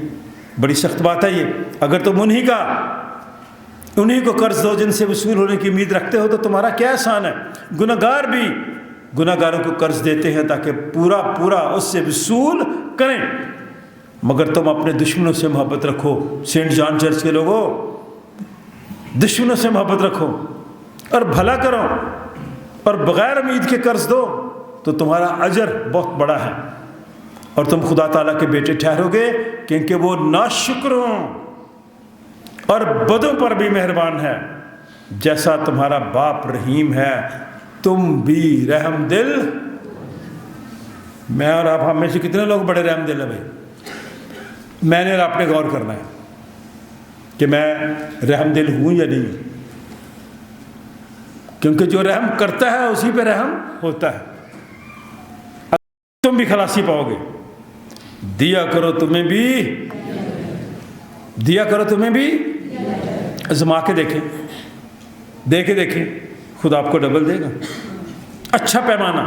बड़ी सख्त बात है ये। अगर तुम उन्हीं को कर्ज दो जिनसे वसूल होने की उम्मीद रखते हो तो तुम्हारा क्या एहसान है। गुनहगार भी गुनाहगारों को कर्ज देते हैं ताकि पूरा पूरा उससे वसूल करें, मगर तुम अपने दुश्मनों से मोहब्बत रखो। सेंट जॉन चर्च के लोगों, दुश्मनों से मोहब्बत रखो और भला करो और बग़ैर उम्मीद के कर्ज दो तो तुम्हारा अजर बहुत बड़ा है और तुम खुदा ताला के बेटे ठहरोगे, क्योंकि वो नाशुक्रों और बदों पर भी मेहरबान है। जैसा तुम्हारा बाप रहीम है तुम भी रहम दिल। मैं और आप हम में से कितने लोग बड़े रहम दिल है भाई? मैंने और आपने गौर करना है कि मैं रहम दिल हूँ या नहीं, क्योंकि जो रहम करता है उसी पे रहम होता है। तुम भी खलासी पाओगे। दिया करो तुम्हें भी, दिया करो तुम्हें भी। आजमा के देखें, देखें खुदा आपको डबल देगा। अच्छा पैमाना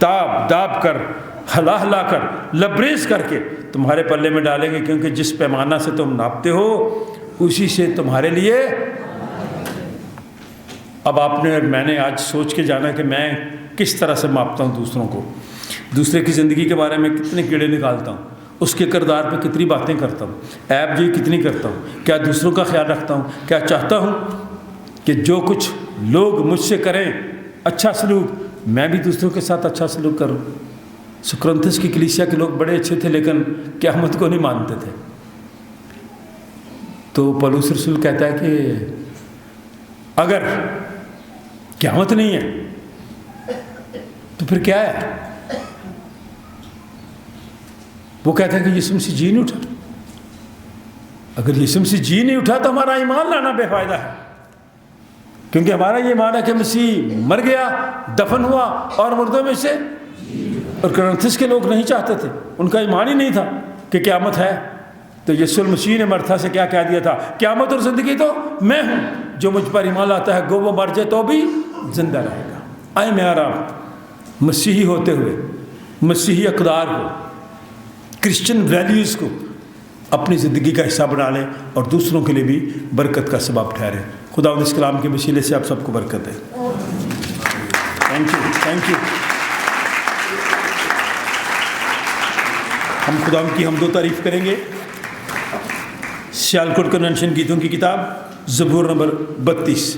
दाब दाब कर, हला हला कर, लबरेज करके तुम्हारे पल्ले में डालेंगे, क्योंकि जिस पैमाना से तुम नापते हो उसी से तुम्हारे लिए। अब आपने और मैंने आज सोच के जाना कि मैं किस तरह से मापता हूँ दूसरों को, दूसरे की ज़िंदगी के बारे में कितने कीड़े निकालता हूँ, उसके किरदार पे कितनी बातें करता हूँ, ऐब जी कितनी करता हूँ, क्या दूसरों का ख्याल रखता हूँ, क्या चाहता हूँ कि जो कुछ लोग मुझसे करें अच्छा सलूक, मैं भी दूसरों के साथ अच्छा सलूक करूँ। सुकरंथस की कलीसिया के लोग बड़े अच्छे थे लेकिन क़यामत को नहीं मानते थे। तो पौलुस रसूल कहता है कि अगर क़यामत नहीं है तो फिर क्या है? वो कहता है कि यीशु मसीह जी नहीं उठा। अगर यीशु मसीह जी नहीं उठा तो हमारा ईमान लाना बेफायदा है, क्योंकि हमारा ये ईमान है कि मसीह मर गया, दफन हुआ और मुर्दों में से। और कुरिन्थियों के लोग नहीं चाहते थे, उनका ईमान ही नहीं था कि क़यामत है। तो यीशु मसीह ने मरथा से क्या कह दिया था? क़यामत और ज़िंदगी तो मैं हूँ, जो मुझ पर ईमान लाता है गो वो मर जाए तो भी जिंदा रहेगा। आए मैं और आप मसीही होते हुए मसीही अक़दार को, क्रिश्चियन वैल्यूज़ को अपनी ज़िंदगी का हिस्सा बना लें और दूसरों के लिए भी बरकत का सबब ठहरें। खुदा इस कलाम के वसीले से आप सबको बरकत दे। Thank you, thank you. हम खुदा की हमदो तारीफ़ करेंगे। सियालकोट कन्वेंशन गीतों की किताब ज़बूर नंबर 32।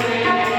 Yeah.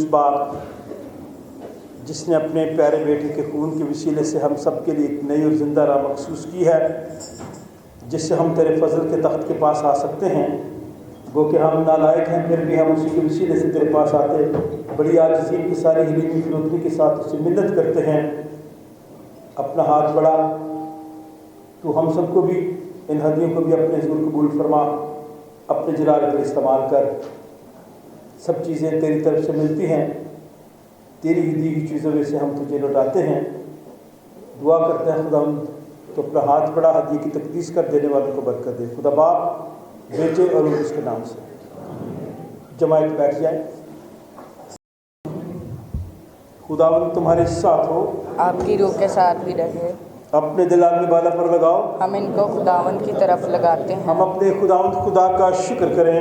बाप जिसने अपने प्यारे बेटे के खून के वसीले से हम सब के लिए एक नई और ज़िंदा राह मखसूस की है, जिससे हम तेरे फजल के तख्त के पास आ सकते हैं। गो कि हम नालायक हैं, फिर भी हम उसी के वसीले से तेरे पास आते बड़ी आजिज़ी की सारी हलीमी फिरोतनी के साथ उससे मिन्नत करते हैं। अपना हाथ बढ़ा, तो हम सबको भी, इन हदियों को भी अपने ज़ुल्म कबूल फरमा, अपने जलाल पर इस्तेमाल कर। सब चीज़ें तेरी तरफ से मिलती हैं, तेरी दी हुई चीज़ों में से हम तुझे लौटाते हैं। दुआ करते हैं खुदा तो अपना हाथ बढ़ा, हदी की तकदीस कर देने वालों को बरकत दे। खुदा बाप, बेटे और उसके नाम से। जमायत बैठ जाए। खुदावंद तुम्हारे साथ हो, आपकी रूह के साथ भी रहे। अपने दिलाल में बाला पर लगाओ, हम इनको खुदावंद की तरफ लगाते हैं। हम अपने खुदावंद खुदा का शुक्र करें।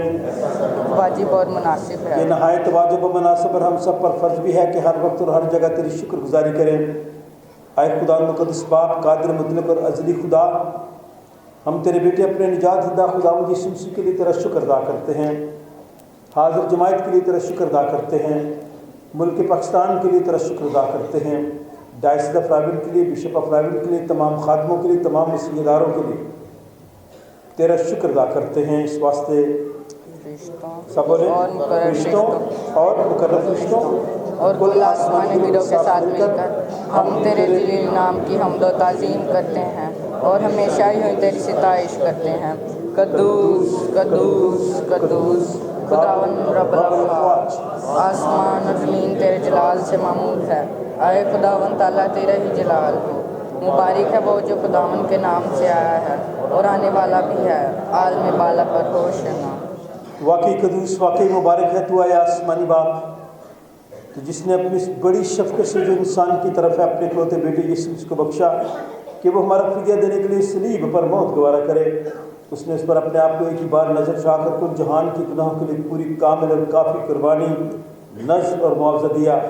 वाजिब और मुनासिब ये है। नहायत वाजिब और मुनासिब और हम सब पर फर्ज भी है कि हर वक्त और हर जगह तेरी शुक्रगुजारी करें। आए खुदा मुक़द्दस बाप, कादिर मुतलक और अज़ली खुदा, हम तेरे बेटे अपने निजात हिदा खुदावंद यीशु मसीह के लिए तेरा शुक्र अदा करते हैं। हाज़िर जमायत के लिए तेरा शुक्र अदा करते हैं। मुल्क पाकिस्तान के लिए तेरा शुक्र अदा करते हैं। डायसिस ऑफ राविल के लिए, बिशप ऑफ राविल के लिए, तमाम खादमों के लिए, तमाम मसीहदारों के लिए तेरा शुक्र अदा करते हैं। इस वास्ते सब बोले रिश्तों और मुकर्रम रिश्तों और कुल आसमानी वीरों के साथ मिलकर हम तेरे जलील नाम की हम्दो ताज़ीम करते हैं और हमेशा ही तेरी सिताइश करते हैं। कद्दूस कद्दूस कद्दूस खुदावंद रब्बुल अफ़वाज, आसमान और ज़मीन तेरे जलाल से मामूर है। आए खुदावंद ताला तेरा ही जलाल हो। मुबारक है वो जो खुदावंद के नाम से आया है और आने वाला भी है। आलम बाला पर होशना। वाकई कदूस, वाकई मुबारक है तू आया आसमानी बाप, तो जिसने अपनी इस बड़ी शफ़क़त से जो इंसान की तरफ है अपने इकलौते बेटे यीशु मसीह को बख्शा कि वो हमारा फ़िदिया देने के लिए सलीब पर मौत गवारा करे। उसने उस पर अपने आप को एक ही बार नजर उठा कर कुल जहान की गुनाहों के लिए पूरी कामिल और काफ़ी कुर्बानी, नज़्र और मुआवजा दिया।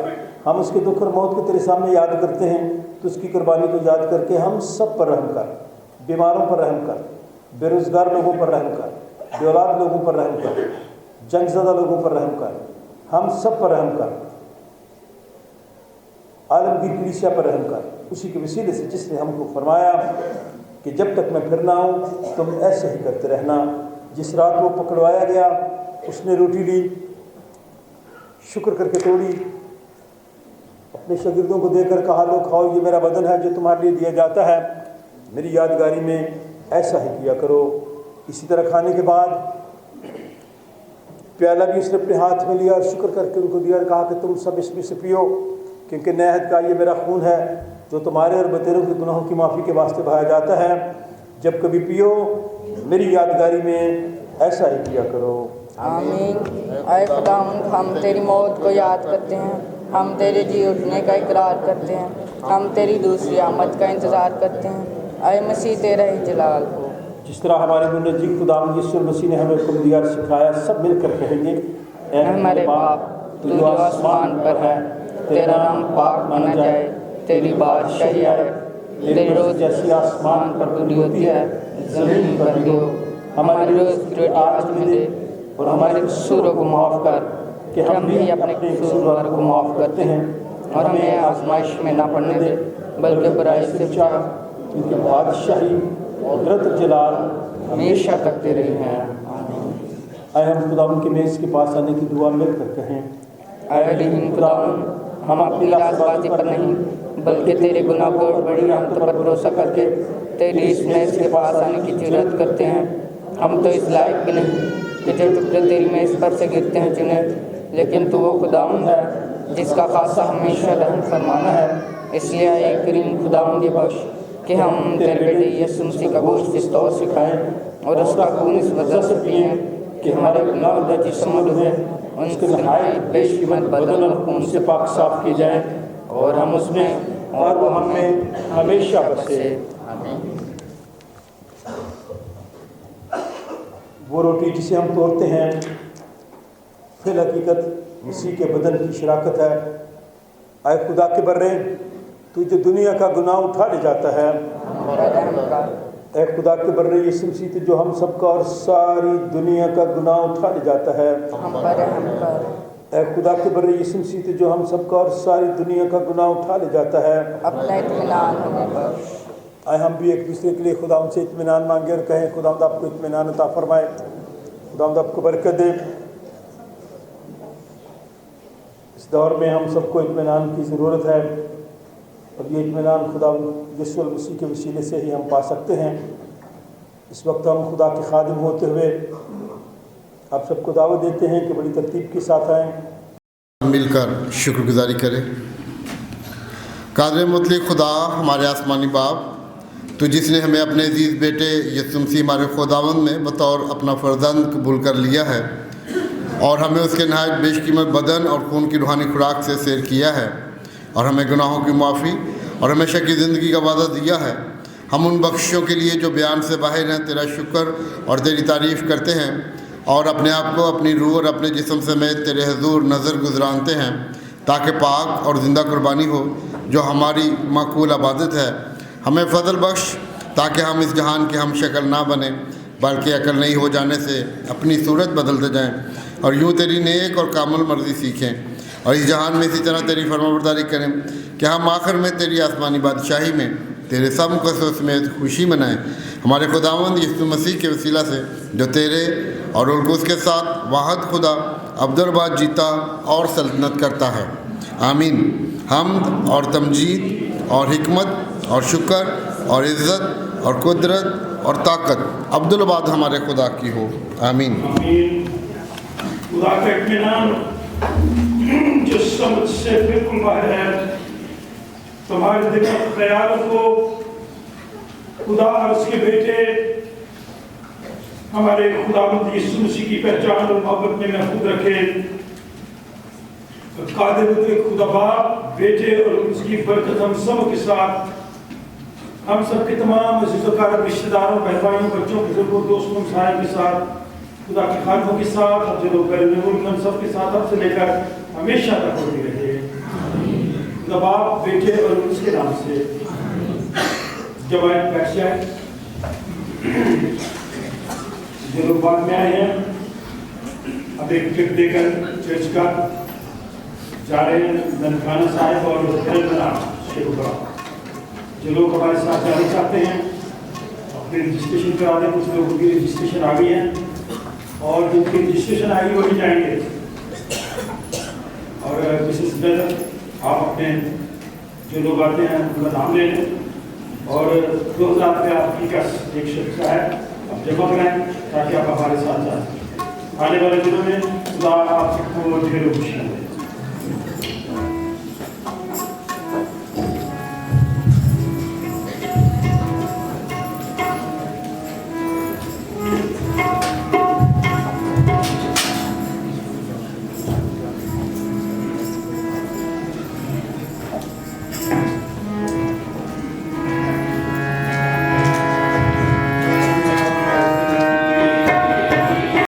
हम उसके दुख और मौत को तेरे सामने याद करते हैं, तो उसकी कुर्बानी को याद करके हम सब पर रहम कर, बीमारों पर रहम कर, बेरोज़गार लोगों पर रहम कर, बेऔलाद लोगों पर रहम कर, जंगज़दा लोगों पर रहम कर, हम सब पर रहम कर, आलमगीर कलीसिया पर रहम कर। उसी के वसीले से जिसने हमको फरमाया कि जब तक मैं फिर ना आऊँ तुम ऐसे ही करते रहना। जिस रात वो पकड़वाया गया, उसने रोटी ली, शुक्र करके तोड़ी, अपने शागिर्दों को देकर कहा, लो खाओ, ये मेरा बदन है जो तुम्हारे लिए दिया जाता है, मेरी यादगारी में ऐसा ही किया करो। इसी तरह खाने के बाद प्याला भी उसने अपने हाथ में लिया और शुक्र करके उनको दिया और कहा कि तुम सब इसमें से पियो, क्योंकि नए अहद का ये मेरा खून है जो तुम्हारे और बतेरों के गुनाहों की माफ़ी के वास्ते बहाया जाता है। जब कभी पियो मेरी यादगारी में ऐसा ही किया करो। आमीन। आए खुदावंद, हम तेरी मौत को याद करते हैं, हम तेरे जी उठने का इकरार करते हैं, हम तेरी दूसरी आमद का इंतज़ार करते हैं। आए मसीह तेरा ही जलाल हो। जिस तरह हमारे मुनज्जी खुदावंद यीशु मसीह ने हमें हुक्म दिया, सिखाया, सब मिलकर कहेंगे, ऐ हमारे बाप तू जो आसमान पर है, तेरा नाम पाक माना जाए, तेरी बादशाही आए, तेरी रोज़ जैसी आसमान पर पूरी होती है ज़मीन पर भी हो। हमारी रोज़ की रोटी आज हमें दे और हमारे कसूरों को माफ़ कर कि हम भी अपने कसूरवारों को माफ़ करते हैं, और हमें आजमाइश में ना पड़ने दे बल्कि बुराई से बचा, क्योंकि बादशाही कुदरत जलाल हमेशा तक तेरे हैं। आए हम खुदावंद की मेज़ के पास आने की दुआ मिलकर कहें। आए लेकिन खुदावंद, हम अपनी राज़बाज़ी पर नहीं बल्कि तेरे गुनाह को बड़ी रहमत पर भरोसा करके तेरी इस मेज़ के पास आने की जुर्रत करते हैं। हम तो इस लायक भी नहीं कि जो टुकड़े तेरी मेज़ पर से गिरते हैं चुने, लेकिन तू वो खुदावंद है जिसका खासा हमेशा रहम फरमाना है। इसलिए आए करीम खुदावंद ये बख्श कि हम तेरे बेटे यीशु मसीह का गोश्त इस तौर से खाएँ और उसका खून इस वजह से पिएँ कि हमारे गुनाह और जिस्म हुए उनके नहायत बेशकीमत बदन और खून से पाक साफ किए जाएँ और हम उसमें और वो हमें हमेशा बसे। वो रोटी जिसे हम तोड़ते हैं फिर हकीकत मसीह के बदन की शराकत है। आए खुदा के बर्रे, तू जो दुनिया का गुनाह उठा ले जाता है, ऐ खुदा के बर्रे यीशु मसीह जो हम सबका और सारी दुनिया का गुनाह उठा ले जाता है, اے خدا کے بر یسوع مسیح تو جو ہم سب کا اور ساری دنیا کا گناہ اٹھا لے جاتا ہے، اپنا اطمینان ہمیں بخش۔ آئے ہم بھی ایک دوسرے کے لیے خدا ان سے اطمینان مانگے اور کہیں خداوند آپ کو اطمینان عطا فرمائے، خداوند آپ کو برکت دے۔ اس دور میں ہم سب کو اطمینان کی ضرورت ہے، اور یہ اطمینان خدا یسوع المسیح کے وسیلے سے ہی ہم پا سکتے ہیں۔ اس وقت ہم خدا کے خادم ہوتے ہوئے آپ سب کو دعوت دیتے ہیں کہ بڑی ترتیب کے ساتھ آئیں، مل کر شکر گزاری کریں۔ قادر مطلق خدا ہمارے آسمانی باپ، تو جس نے ہمیں اپنے عزیز بیٹے یسوع مسیح ہمارے خداوند میں بطور اپنا فرزند قبول کر لیا ہے، اور ہمیں اس کے نہایت بیش قیمت بدن اور خون کی روحانی خوراک سے سیر کیا ہے، اور ہمیں گناہوں کی معافی اور ہمیشہ کی زندگی کا وعدہ دیا ہے۔ ہم ان بخششوں کے لیے جو بیان سے باہر ہیں تیرا شکر اور تیری تعریف کرتے ہیں، اور اپنے آپ کو اپنی روح اور اپنے جسم سمیت تیرے حضور نظر گزرانتے ہیں، تاکہ پاک اور زندہ قربانی ہو جو ہماری معقول عبادت ہے۔ ہمیں فضل بخش تاکہ ہم اس جہان کے ہم شکل نہ بنیں، بلکہ عقل نہیں ہو جانے سے اپنی صورت بدلتے جائیں، اور یوں تیری نیک اور کامل مرضی سیکھیں، اور اس جہان میں اسی طرح تیری فرمانبرداری کریں کہ ہم آخر میں تیری آسمانی بادشاہی میں تیرے سب مقدسوں سمیت خوشی منائیں۔ ہمارے خداوند یسوع مسیح کے وسیلہ سے جو تیرے اور القدس کے ساتھ واحد خدا ابدالآباد جیتا اور سلطنت کرتا ہے، آمین۔ حمد اور تمجید اور حکمت اور شکر اور عزت اور قدرت اور طاقت عبدالآباد ہمارے خدا کی ہو، آمین۔ آمین۔ خدا کا اطمینان جو سمجھ سے بالکل باہر ہے، تمہارے دل اور خیالوں کو خدا اور اس کے بیٹے ہمارے خداوند یسوع مسیح کی پہچان اور محبت میں محفوظ رکھے۔ قادر مطلق خدا باپ، بیٹے اور اس کی برکت ہم سب کے ساتھ، ہم سب کے تمام عزیز و اقارب رشتہ داروں، بہن بھائیوں، بچوں، بزرگوں، دوستوں، ہمسایوں کے ساتھ، خدا کے خادموں کے ساتھ، اور جو لوگ بیرون ملک ہم سب کے ساتھ اب سے لے کر ہمیشہ تک ہوتی رہے۔ خدا باپ، بیٹے اور اس کے نام سے جب آئے بیٹھ جائے۔ جو لوگ بعد میں آئے ہیں اب ایک ٹکٹ دے کر چرچ کا جا رہے ہیں، ننکانہ صاحب اور شیخوپورہ۔ جو لوگ ہمارے ساتھ جانا چاہتے ہیں اپنے رجسٹریشن کرا دیں، کچھ لوگوں کی رجسٹریشن آ گئی ہے، اور جن کی رجسٹریشن آئی وہی جائیں گے۔ اور مسز بردر آپ اپنے جو لوگ آتے ہیں ان کا نام لے لیں، اور 2000 روپیہ آپ کی ایک شخص کا ہے، آپ جمع کرائیں تاکہ آپ ہمارے ساتھ جائیں۔ آنے والے دنوں میں خدا آپ کو ڈھیر خوشی